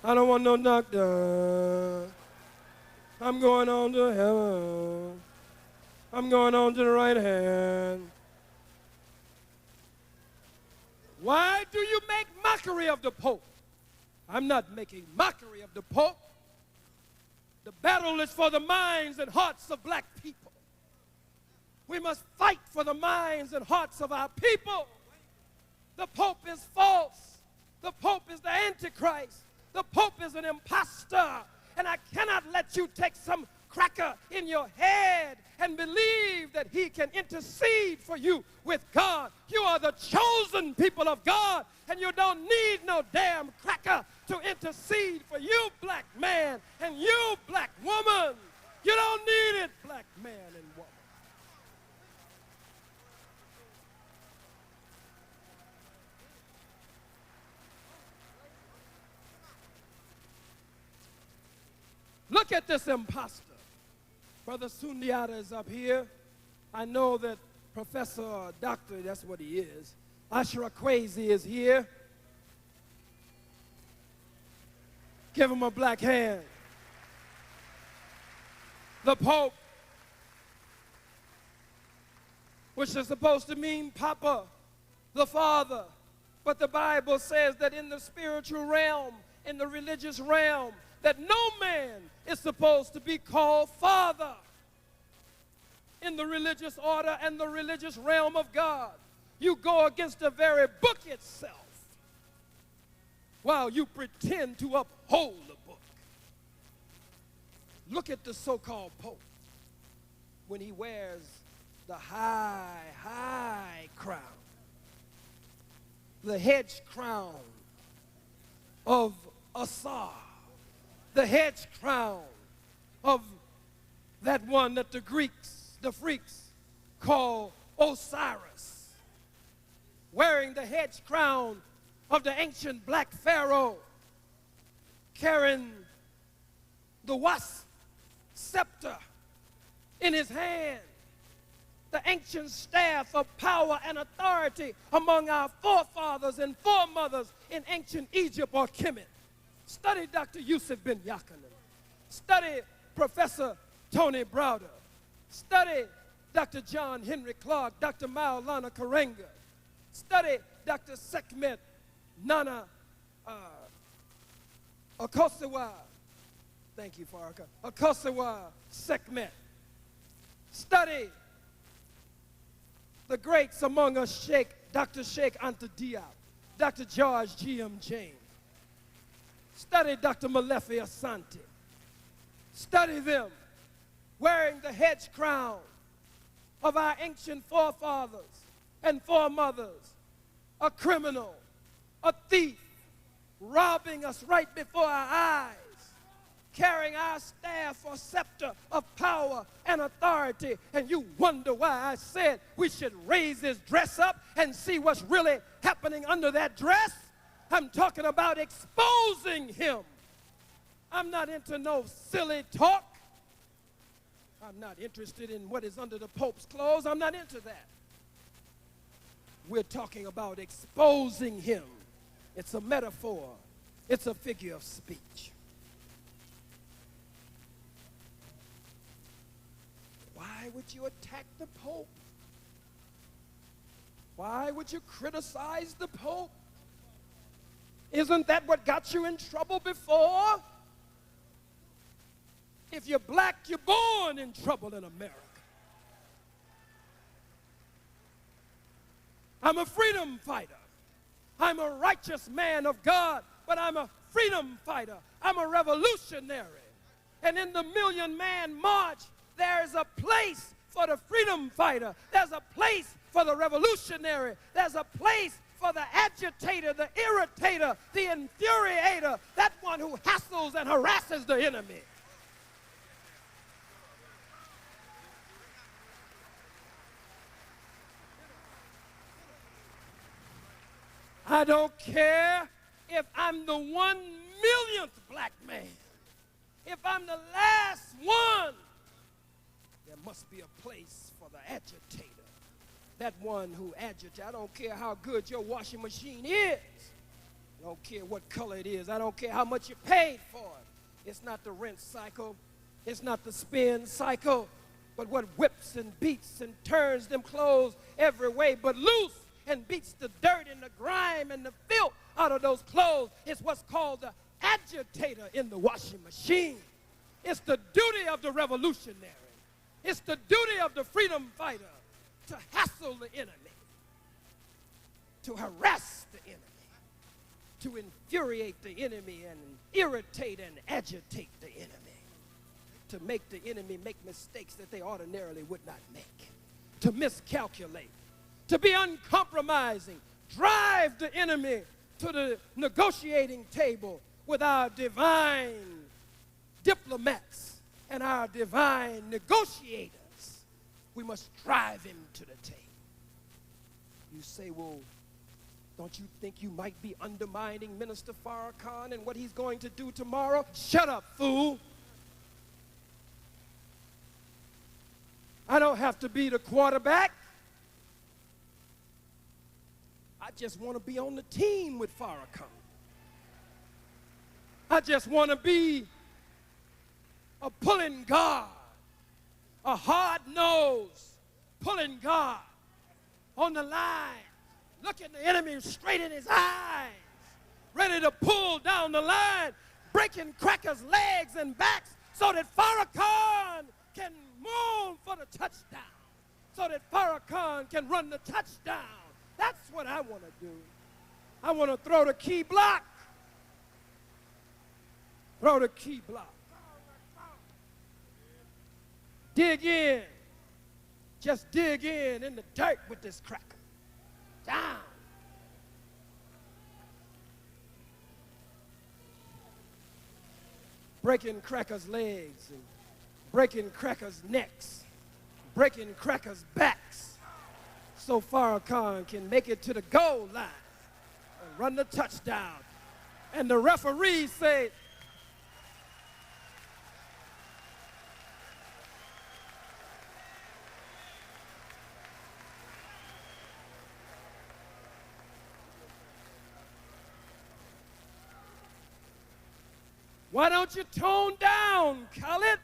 Speaker 1: I don't want no doctor. I'm going on to heaven. I'm going on to the right hand." Why do you make mockery of the Pope? I'm not making mockery of the Pope. The battle is for the minds and hearts of black people. We must fight for the minds and hearts of our people. The Pope is false. The Pope is the Antichrist. The Pope is an imposter, and I cannot let you take some cracker in your head and believe that he can intercede for you with God. You are the chosen people of God, and you don't need no damn cracker to intercede for you, black man, and you, black woman. You don't need it, black man and woman. Look at this imposter. Brother Sundiata is up here. I know that Professor or Doctor, that's what he is. Ashra Kwesi is here. Give him a black hand. The Pope, which is supposed to mean Papa, the Father. But the Bible says that in the spiritual realm, in the religious realm, that no man is supposed to be called Father in the religious order and the religious realm of God. You go against the very book itself while you pretend to uphold the book. Look at the so-called Pope when he wears the high crown, the hedge crown of Asar, the hedge crown of that one that the Greeks, the freaks, call Osiris, wearing the hedge crown of the ancient black pharaoh, carrying the wasp scepter in his hand, the ancient staff of power and authority among our forefathers and foremothers in ancient Egypt or Kemet. Study Dr. Yusuf bin Yaqanan. Study Professor Tony Browder. Study Dr. John Henry Clark, Dr. Maulana Karenga. Study Dr. Sekhmet Nana Okosewa. Thank you, Faraka. Okosewa Sekhmet. Study the greats among us, Dr. Sheikh Anta Diop, Dr. George G.M. James. Study Dr. Malefi Asante. Study them wearing the hedge crown of our ancient forefathers and foremothers, a criminal, a thief, robbing us right before our eyes, carrying our staff or scepter of power and authority, and you wonder why I said we should raise his dress up and see what's really happening under that dress? I'm talking about exposing him. I'm not into no silly talk. I'm not interested in what is under the Pope's clothes. I'm not into that. We're talking about exposing him. It's a metaphor. It's a figure of speech. Why would you attack the Pope? Why would you criticize the Pope? Isn't that what got you in trouble before? If you're black, you're born in trouble in America. I'm a freedom fighter. I'm a righteous man of God, but I'm a freedom fighter. I'm a revolutionary. And in the Million Man March, there's a place for the freedom fighter. There's a place for the revolutionary. There's a place for the agitator, the irritator, the infuriator, that one who hassles and harasses the enemy. I don't care if I'm the 1,000,000th black man. If I'm the last one, there must be a place for the agitator. That one who agitates. I don't care how good your washing machine is. I don't care what color it is. I don't care how much you paid for it. It's not the rent cycle. It's not the spin cycle. But what whips and beats and turns them clothes every way but loose and beats the dirt and the grime and the filth out of those clothes is what's called the agitator in the washing machine. It's the duty of the revolutionary. It's the duty of the freedom fighter to hassle the enemy, to harass the enemy, to infuriate the enemy and irritate and agitate the enemy, to make the enemy make mistakes that they ordinarily would not make, to miscalculate, to be uncompromising, drive the enemy to the negotiating table with our divine diplomats and our divine negotiators. We must drive him to the table. You say, well, don't you think you might be undermining Minister Farrakhan and what he's going to do tomorrow? Shut up, fool. I don't have to be the quarterback. I just want to be on the team with Farrakhan. I just want to be a pulling guard, a hard-nosed pulling guard on the line, looking the enemy straight in his eyes, ready to pull down the line, breaking crackers' legs and backs so that Farrakhan can move for the touchdown, so that Farrakhan can run the touchdown. That's what I want to do. I want to throw the key block. Throw the key block. Dig in. Just dig in the dirt with this cracker. Down. Breaking crackers' legs and breaking crackers' necks, breaking crackers' backs, so Farrakhan can make it to the goal line and run the touchdown. And the referee said, why don't you tone down, Khalid?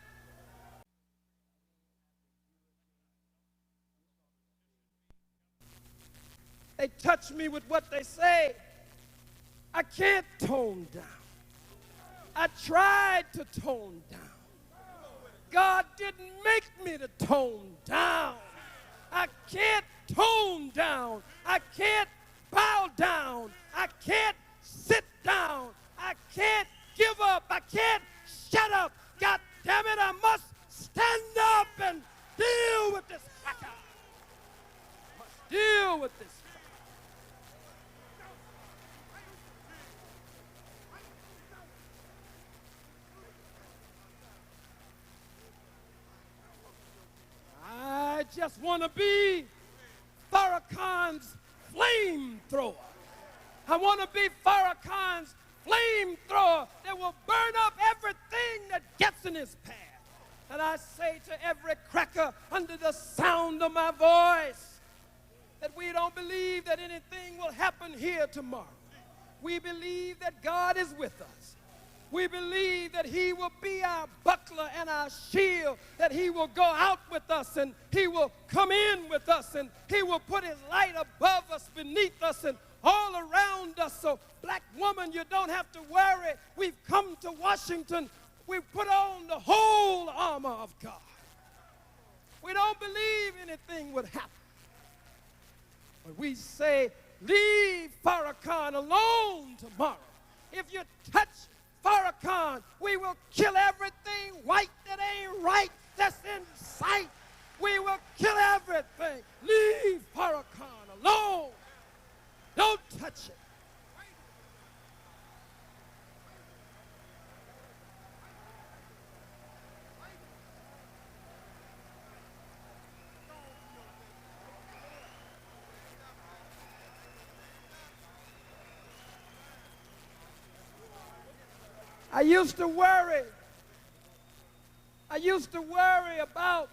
Speaker 1: They touch me with what they say. I can't tone down. I tried to tone down. God didn't make me to tone down. I can't tone down. I can't bow down. I can't sit down. I can't give up. I can't shut up. God damn it, I must stand up and deal with this fucker. I must deal with this. I just want to be Farrakhan's flamethrower. I want to be Farrakhan's flamethrower that will burn up everything that gets in his path. And I say to every cracker under the sound of my voice that we don't believe that anything will happen here tomorrow. We believe that God is with us. We believe that he will be our buckler and our shield, that he will go out with us and he will come in with us and he will put his light above us, beneath us, and all around us. So, black woman, you don't have to worry. We've come to Washington. We've put on the whole armor of God. We don't believe anything would happen. But we say, leave Farrakhan alone tomorrow. If you touch Farrakhan, we will kill everything white that ain't right that's in sight. We will kill everything. Leave Farrakhan alone. Don't touch it. I used to worry. I used to worry about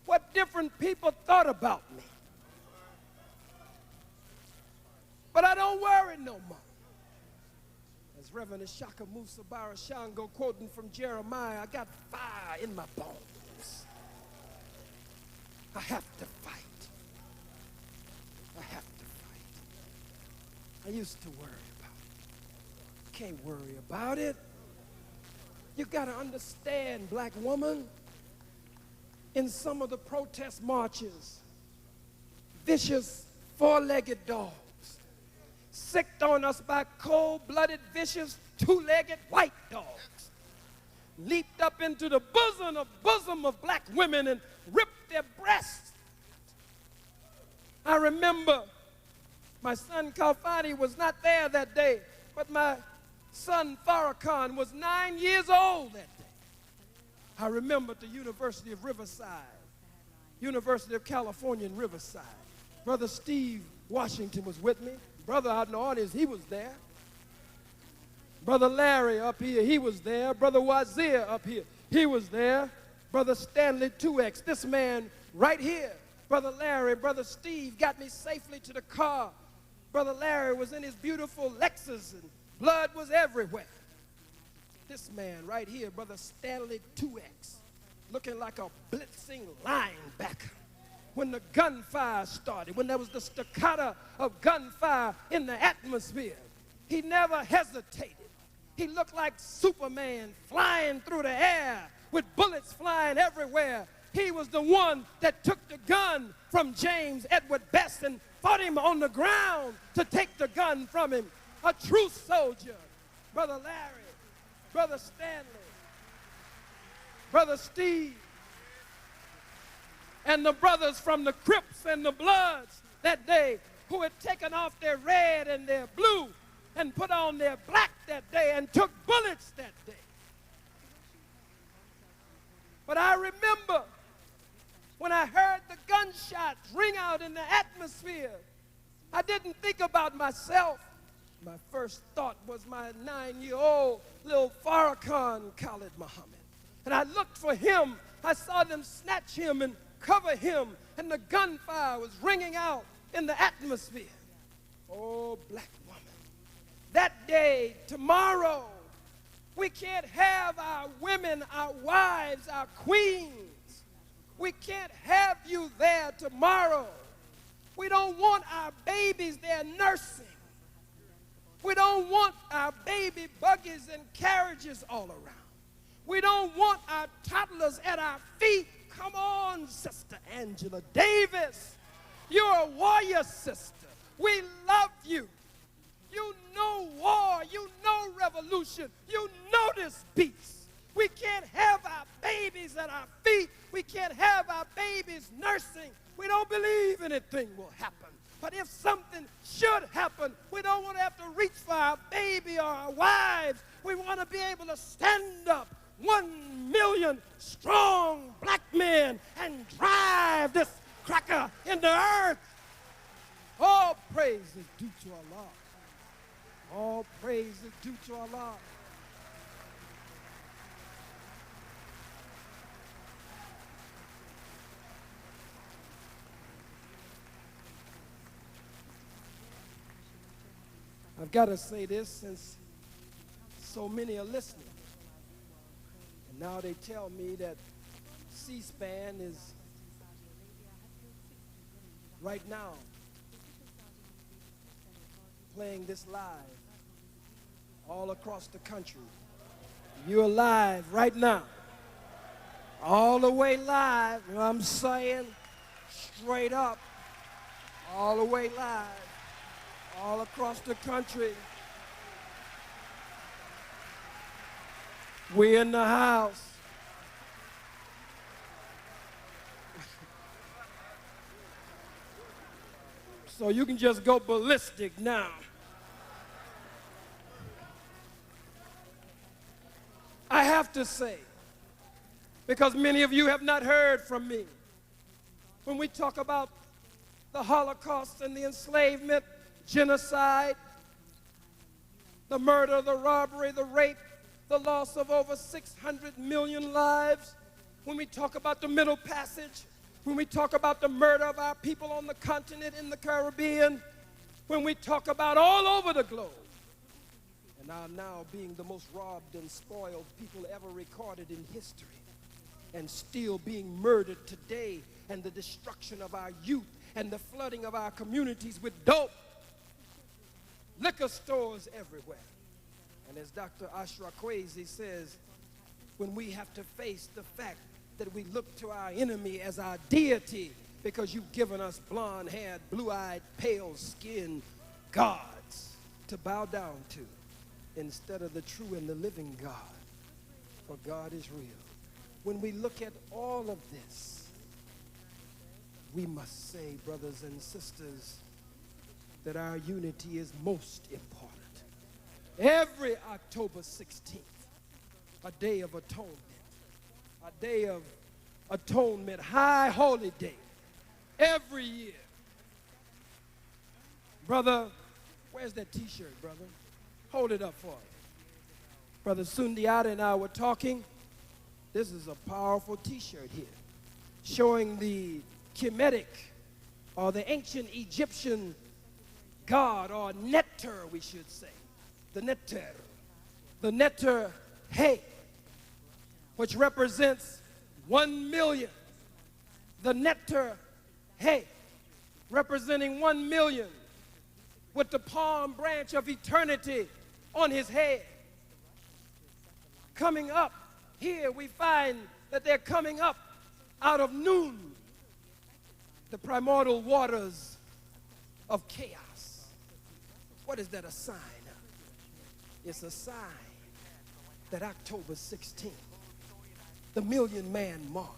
Speaker 1: what different people thought about me. But I don't worry no more. As Reverend Ishaka Musa Barashango quoting from Jeremiah, I got fire in my bones. I have to fight. I have to fight. I used to worry. Can't worry about it. You got to understand, black woman, in some of the protest marches, vicious four-legged dogs sicked on us by cold-blooded, vicious, two-legged white dogs, leaped up into the bosom of black women and ripped their breasts. I remember my son Khalid was not there that day, but my son Farrakhan was 9 years old that day. I remember at the University of Riverside, University of California in Riverside. Brother Steve Washington was with me. Brother out in the audience, he was there. Brother Larry up here, he was there. Brother Wazir up here, he was there. Brother Stanley 2X, this man right here. Brother Larry, Brother Steve got me safely to the car. Brother Larry was in his beautiful Lexus and blood was everywhere. This man right here, Brother Stanley 2X, looking like a blitzing linebacker. When the gunfire started, when there was the staccato of gunfire in the atmosphere, he never hesitated. He looked like Superman flying through the air with bullets flying everywhere. He was the one that took the gun from James Edward Best and fought him on the ground to take the gun from him. A true soldier. Brother Larry, Brother Stanley, Brother Steve, and the brothers from the Crips and the Bloods that day who had taken off their red and their blue and put on their black that day and took bullets that day. But I remember when I heard the gunshots ring out in the atmosphere, I didn't think about myself. My first thought was my 9-year-old little Farrakhan Khalid Muhammad. And I looked for him. I saw them snatch him and cover him, and the gunfire was ringing out in the atmosphere. Oh, black woman. That day, tomorrow, we can't have our women, our wives, our queens. We can't have you there tomorrow. We don't want our babies there nursing. We don't want our baby buggies and carriages all around. We don't want our toddlers at our feet. Come on, Sister Angela Davis. You're a warrior sister. We love you. You know war. You know revolution. You know this beast. We can't have our babies at our feet. We can't have our babies nursing. We don't believe anything will happen. But if something should happen, we don't want to have to reach for our baby or our wives. We want to be able to stand up, 1 million strong black men, and drive this cracker in the earth. All praise is due to Allah. All praise is due to Allah. I've got to say this since so many are listening. And now they tell me that C-SPAN is right now playing this live all across the country. You're live right now. All the way live, you know what I'm saying? Straight up. All the way live. All across the country. We're in the house. So you can just go ballistic now. I have to say, because many of you have not heard from me, when we talk about the Holocaust and the enslavement, genocide, the murder, the robbery, the rape, the loss of over 600 million lives, when we talk about the Middle Passage, when we talk about the murder of our people on the continent in the Caribbean, when we talk about all over the globe, and are now being the most robbed and spoiled people ever recorded in history, and still being murdered today, and the destruction of our youth, and the flooding of our communities with dope, liquor stores everywhere. And as Dr. Ashra Kwesi says, when we have to face the fact that we look to our enemy as our deity because you've given us blonde-haired, blue-eyed, pale-skinned gods. to bow down to instead of the true and the living God, for God is real. When we look at all of this, we must say, brothers and sisters, that our unity is most important. Every October 16th, a day of atonement, a day of atonement, high holy day, every year. Brother, where's that t-shirt, brother? Hold it up for us. Brother Sundiata and I were talking. This is a powerful t-shirt here, showing the Kemetic, or the ancient Egyptian god, or Neter, we should say. The Neter Hey, which represents 1 million. The Neter Hey, representing 1 million, with the palm branch of eternity on his head. Coming up, here we find that they're coming up out of Nun, the primordial waters of chaos. What is that a sign of? It's a sign that October 16th, the Million-Man March,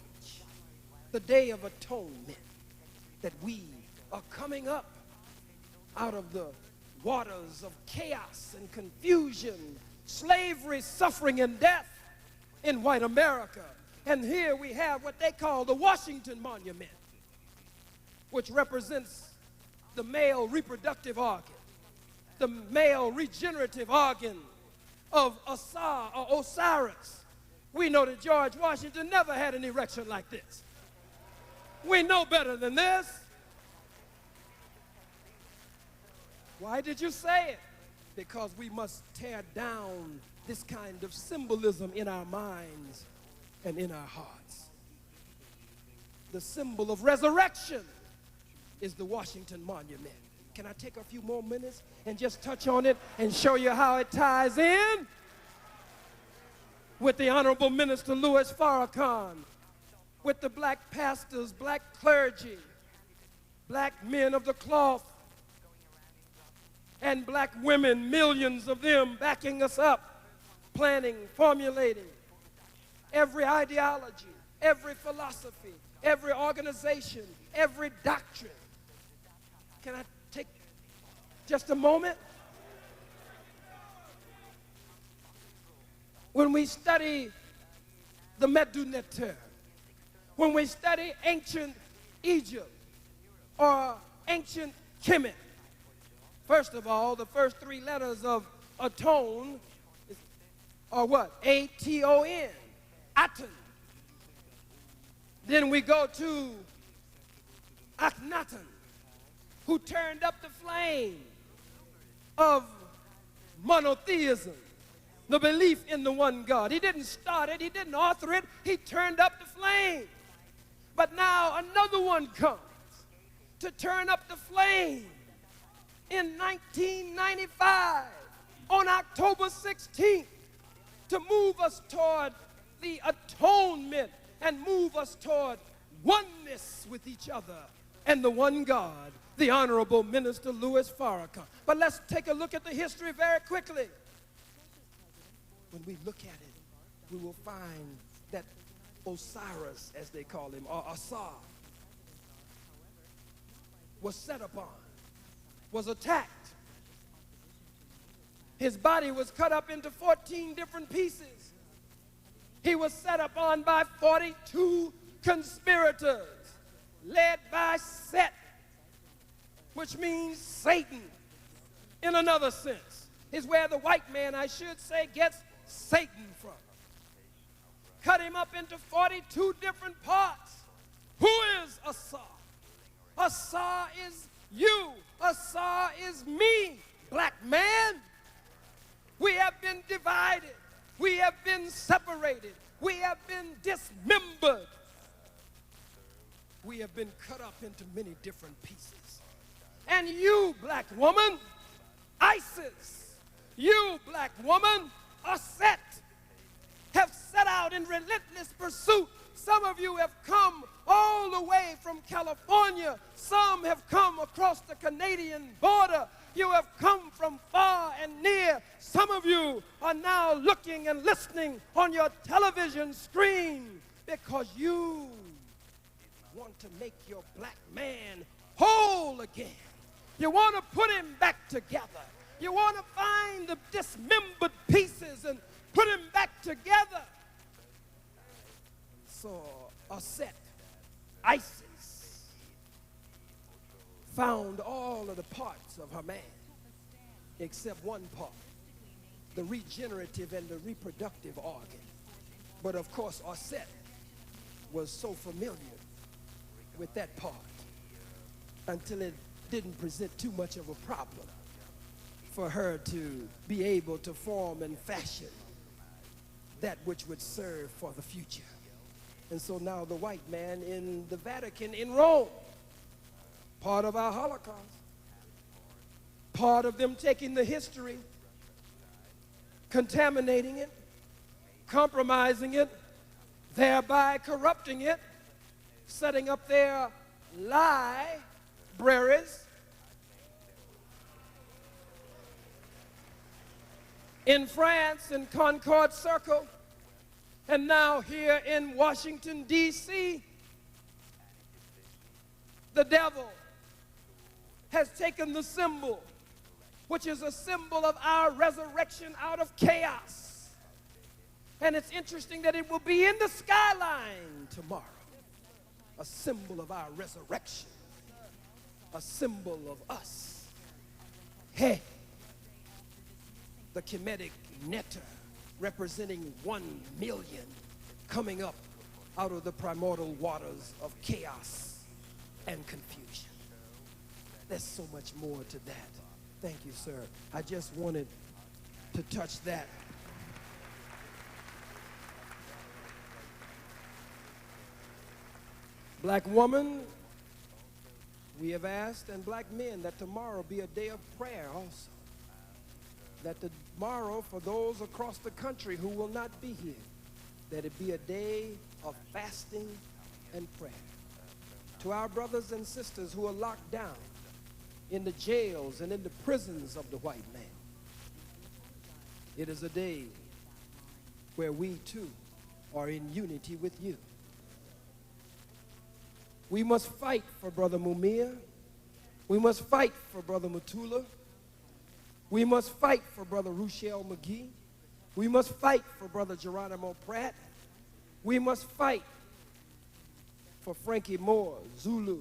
Speaker 1: the Day of Atonement, that we are coming up out of the waters of chaos and confusion, slavery, suffering, and death in white America. And here we have what they call the Washington Monument, which represents the male reproductive organ, the male regenerative organ of Osiris. We know that George Washington never had an erection like this. We know better than this. Why did you say it? Because we must tear down this kind of symbolism in our minds and in our hearts. The symbol of resurrection is the Washington Monument. Can I take a few more minutes and just touch on it and show you how it ties in with the Honorable Minister Louis Farrakhan, with the black pastors, black clergy, black men of the cloth, and black women, millions of them backing us up, planning, formulating every ideology, every philosophy, every organization, every doctrine. Can I take just a moment? When we study the Medu Neter, when we study ancient Egypt or ancient Kemet, first of all, the first 3 letters of atone are what? A-T-O-N, Aton. Then we go to Akhenaten, who turned up the flame of monotheism, the belief in the one God. He didn't start it, he didn't author it, he turned up the flame. But now another one comes to turn up the flame in 1995, on October 16th, to move us toward the atonement and move us toward oneness with each other and the one God, the Honorable Minister Louis Farrakhan. But let's take a look at the history very quickly. When we look at it, we will find that Osiris, as they call him, or Asar, was set upon, was attacked. His body was cut up into 14 different pieces. He was set upon by 42 conspirators, led by Set, which means Satan in another sense. Is where the white man, I should say, gets Satan from. Cut him up into 42 different parts. Who is Asar? Asar is you. Asar is me, black man. We have been divided. We have been separated. We have been dismembered. We have been cut up into many different pieces. And you, black woman, ISIS, you, black woman, are set, have set out in relentless pursuit, Some of you have come all the way from California. Some have come across the Canadian border. You have come from far and near. Some of you are now looking and listening on your television screen because you want to make your black man whole again. You want to put him back together. You want to find the dismembered pieces and put him back together. So Osset, ISIS, found all of the parts of her man except one part, the regenerative and the reproductive organ. But of course, Osset was so familiar with that part until it didn't present too much of a problem for her to be able to form and fashion that which would serve for the future. And so now the white man in the Vatican in Rome, part of our Holocaust, part of them taking the history, contaminating it, compromising it, thereby corrupting it, setting up their libraries in France, in Concord Circle, and now here in Washington, D.C., the devil has taken the symbol, which is a symbol of our resurrection out of chaos. And it's interesting that it will be in the skyline tomorrow, a symbol of our resurrection, a symbol of us. Hey, the Kemetic netter, representing 1 million coming up out of the primordial waters of chaos and confusion. There's so much more to that. Thank you, sir. I just wanted to touch that. Black woman, we have asked, and black men, that tomorrow be a day of prayer also. That tomorrow, for those across the country who will not be here, that it be a day of fasting and prayer. To our brothers and sisters who are locked down in the jails and in the prisons of the white man, it is a day where we too are in unity with you. We must fight for Brother Mumia. We must fight for Brother Matula. We must fight for Brother Ruchell McGee. We must fight for Brother Geronimo Pratt. We must fight for Frankie Moore, Zulu,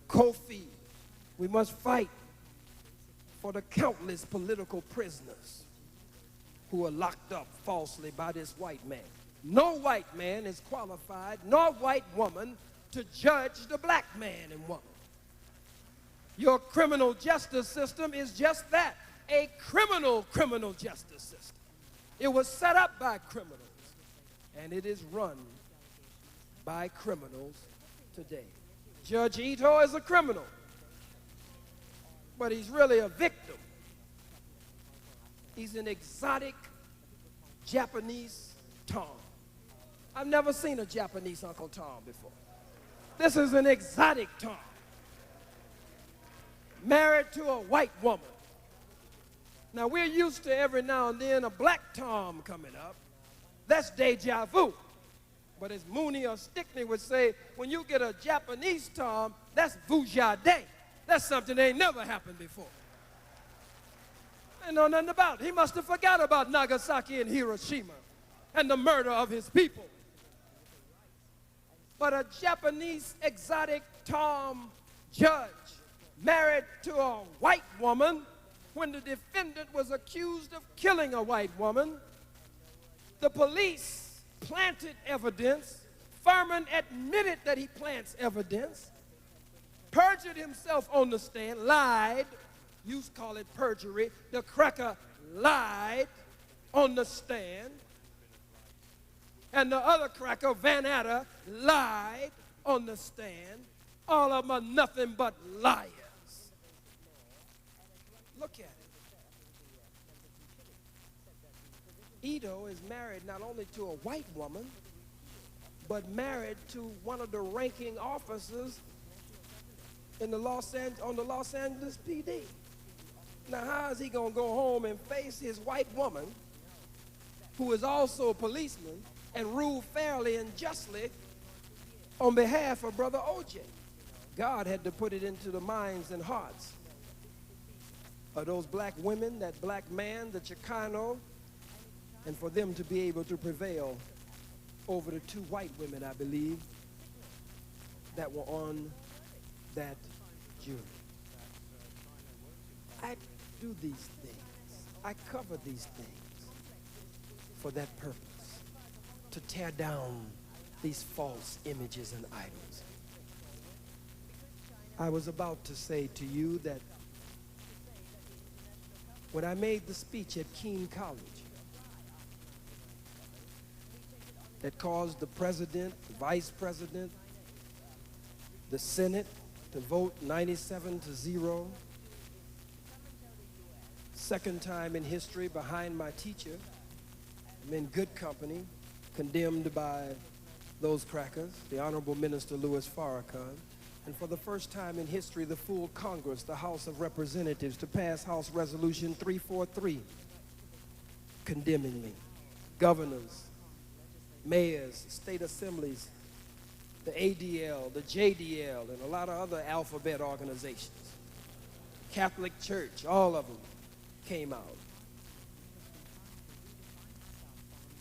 Speaker 1: Kofi. We must fight for the countless political prisoners who are locked up falsely by this white man. No white man is qualified, nor white woman, to judge the black man and woman. Your criminal justice system is just that, a criminal justice system. It was set up by criminals, and it is run by criminals today. Judge Ito is a criminal, but he's really a victim. He's an exotic Japanese Tom. I've never seen a Japanese Uncle Tom before. This is an exotic Tom, married to a white woman. Now, we're used to every now and then a black Tom coming up. That's deja vu. But as Mooney or Stickney would say, when you get a Japanese Tom, that's vujade. That's something that ain't never happened before. Ain't know nothing about it. He must have forgot about Nagasaki and Hiroshima and the murder of his people. But a Japanese exotic Tom judge married to a white woman, when the defendant was accused of killing a white woman, the police planted evidence. Furman admitted that he plants evidence, perjured himself on the stand, lied. You call it perjury. The cracker lied on the stand. And the other cracker, Van Atta, lied on the stand. All of them are nothing but liars. Look at it. Ito is married not only to a white woman, but married to one of the ranking officers in the on the Los Angeles PD. Now, how is he going to go home and face his white woman, who is also a policeman, and rule fairly and justly on behalf of Brother OJ? God had to put it into the minds and hearts of those black women, that black man, the Chicano, and for them to be able to prevail over the two white women, I believe, that were on that jury. I do these things. I cover these things for that purpose, to tear down these false images and idols. I was about to say to you that when I made the speech at Keene College that caused the president, the vice president, the Senate to vote 97-0, second time in history behind my teacher, I'm in good company, condemned by those crackers, the Honorable Minister Louis Farrakhan, and for the first time in history, the full Congress, the House of Representatives, to pass House Resolution 343, condemning me. Governors, mayors, state assemblies, the ADL, the JDL, and a lot of other alphabet organizations, Catholic Church, all of them came out.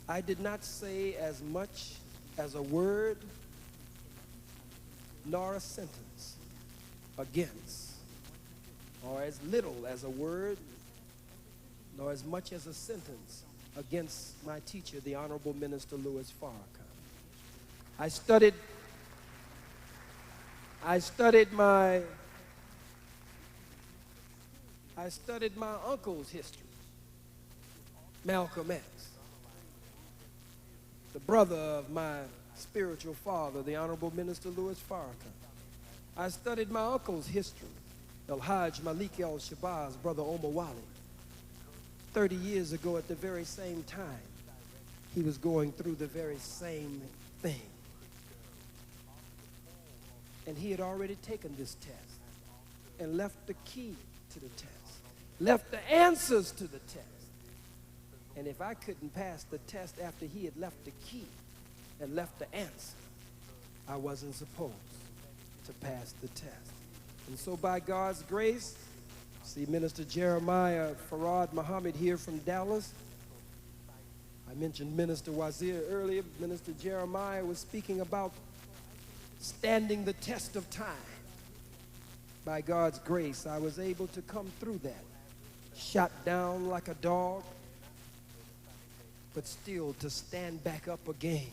Speaker 1: I did not say as much as a word nor a sentence against, or as little as a word nor as much as a sentence against my teacher, the Honorable Minister Louis Farrakhan. I studied my uncle's history, Malcolm X, the brother of my spiritual father, the Honorable Minister Louis Farrakhan. I studied my uncle's history, El-Hajj Malik El-Shabazz, brother Omar Wali. 30 years ago at the very same time, he was going through the very same thing. And he had already taken this test and left the key to the test, left the answers to the test. And if I couldn't pass the test after he had left the key and left the answer, I wasn't supposed to pass the test. And so by God's grace, see Minister Jeremiah Farad Muhammad here from Dallas. I mentioned Minister Wazir earlier. Minister Jeremiah was speaking about standing the test of time. By God's grace, I was able to come through that, shot down like a dog, but still to stand back up again.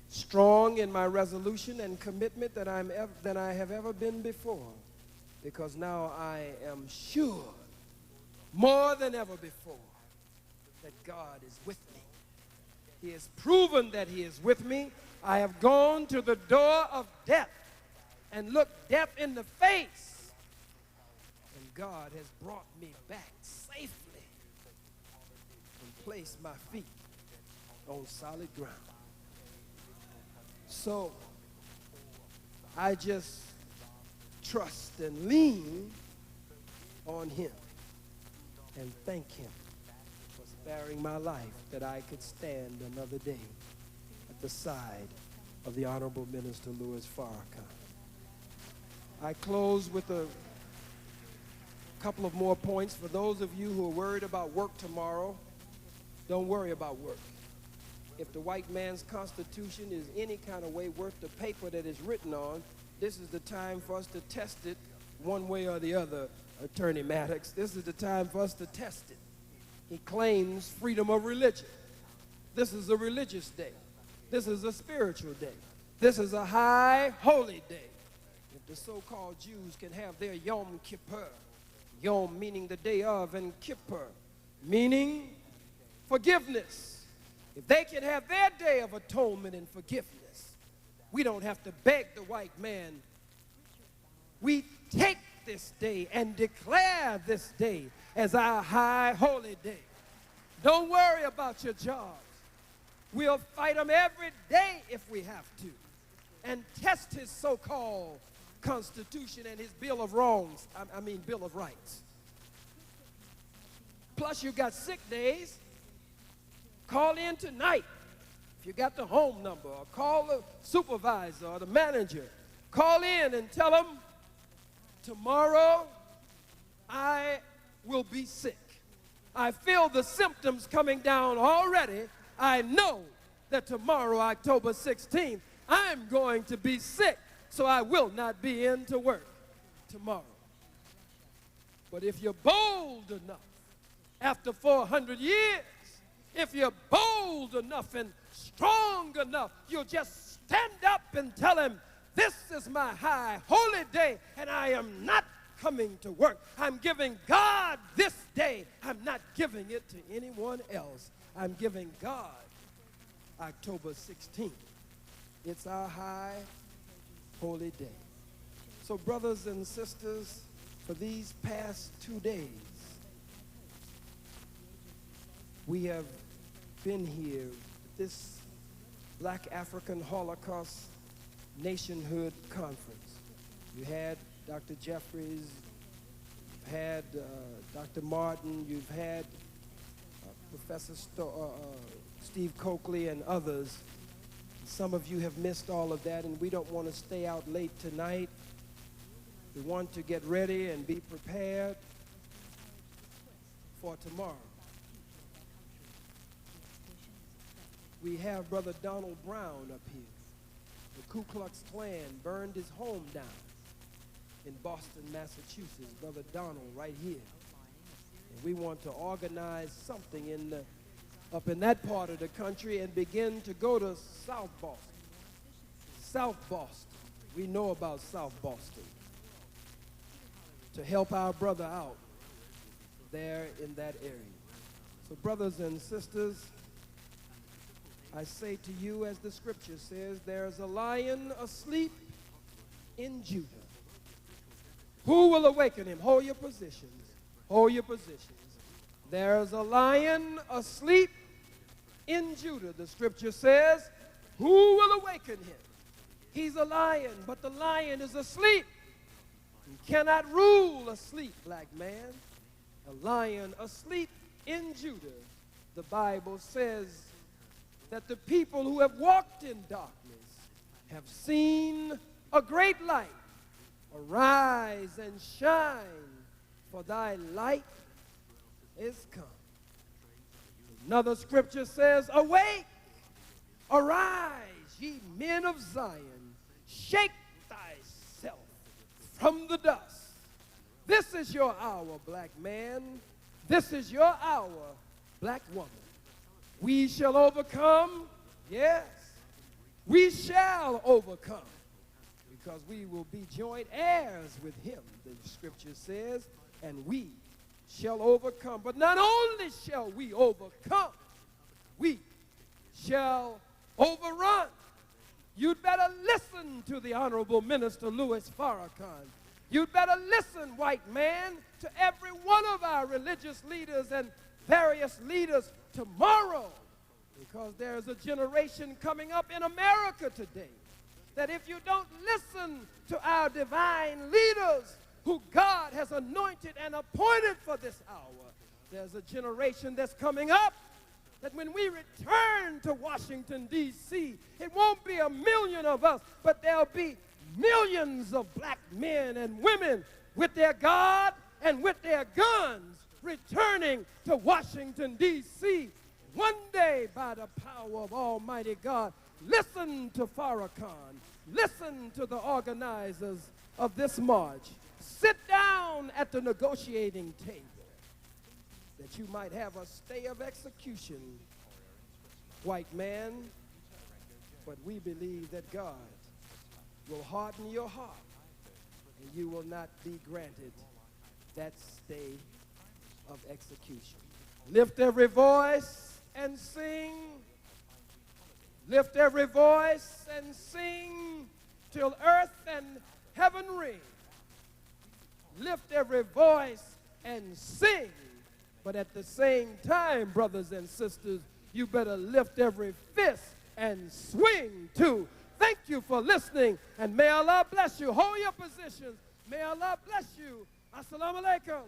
Speaker 1: Strong in my resolution and commitment than I have ever been before, because now I am sure, more than ever before, that God is with me. He has proven that he is with me. I have gone to the door of death and looked death in the face, and God has brought me back safely and placed my feet on solid ground. So I just trust and lean on him and thank him for sparing my life that I could stand another day at the side of the Honorable Minister Louis Farrakhan. I close with a couple of more points. For those of you who are worried about work tomorrow, don't worry about work. If the white man's constitution is any kind of way worth the paper that it's written on, this is the time for us to test it one way or the other, Attorney Maddox. This is the time for us to test it. He claims freedom of religion. This is a religious day. This is a spiritual day. This is a high, holy day. If the so-called Jews can have their Yom Kippur, Yom meaning the day of, and Kippur meaning forgiveness. If they can have their day of atonement and forgiveness, we don't have to beg the white man. We take this day and declare this day as our high holy day. Don't worry about your jobs. We'll fight him every day if we have to, and test his so-called Constitution and his Bill of Wrongs, Bill of Rights. Plus, you got sick days. Call in tonight if you got the home number, or call the supervisor or the manager. Call in and tell them, tomorrow I will be sick. I feel the symptoms coming down already. I know that tomorrow, October 16th, I'm going to be sick, so I will not be in to work tomorrow. But if you're bold enough, after 400 years, if you're bold enough and strong enough, you'll just stand up and tell him, this is my high holy day, and I am not coming to work. I'm giving God this day. I'm not giving it to anyone else. I'm giving God October 16th. It's our high holy day. So brothers and sisters, for these past 2 days, we have been here at this Black African Holocaust Nationhood Conference. You had Dr. Jeffries, you've had Dr. Martin, you've had Professor Steve Coakley and others. Some of you have missed all of that, and we don't want to stay out late tonight. We want to get ready and be prepared for tomorrow. We have Brother Donald Brown up here. The Ku Klux Klan burned his home down in Boston, Massachusetts. Brother Donald right here. And we want to organize something up in that part of the country and begin to go to South Boston. South Boston. We know about South Boston. To help our brother out there in that area. So brothers and sisters, I say to you, as the scripture says, there's a lion asleep in Judah. Who will awaken him? Hold your positions. Hold your positions. There's a lion asleep in Judah. The scripture says, who will awaken him? He's a lion, but the lion is asleep. You cannot rule asleep, black man. A lion asleep in Judah. The Bible says that the people who have walked in darkness have seen a great light. Arise and shine, for thy light is come. Another scripture says, awake, arise, ye men of Zion, shake thyself from the dust. This is your hour, black man. This is your hour, black woman. We shall overcome, yes, we shall overcome, because we will be joint heirs with him, the scripture says, and we shall overcome. But not only shall we overcome, we shall overrun. You'd better listen to the Honorable Minister Louis Farrakhan. You'd better listen, white man, to every one of our religious leaders and various leaders tomorrow, because there's a generation coming up in America today that if you don't listen to our divine leaders who God has anointed and appointed for this hour, there's a generation that's coming up that when we return to Washington, D.C., it won't be 1 million of us, but there'll be millions of black men and women with their God and with their guns returning to Washington, D.C. one day by the power of Almighty God. Listen to Farrakhan. Listen to the organizers of this march. Sit down at the negotiating table that you might have a stay of execution, white man. But we believe that God will harden your heart and you will not be granted that stay of execution. Lift every voice and sing. Lift every voice and sing till earth and heaven ring. Lift every voice and sing. But at the same time, brothers and sisters, you better lift every fist and swing too. Thank you for listening, and may Allah bless you. Hold your positions. May Allah bless you. Assalamu alaikum.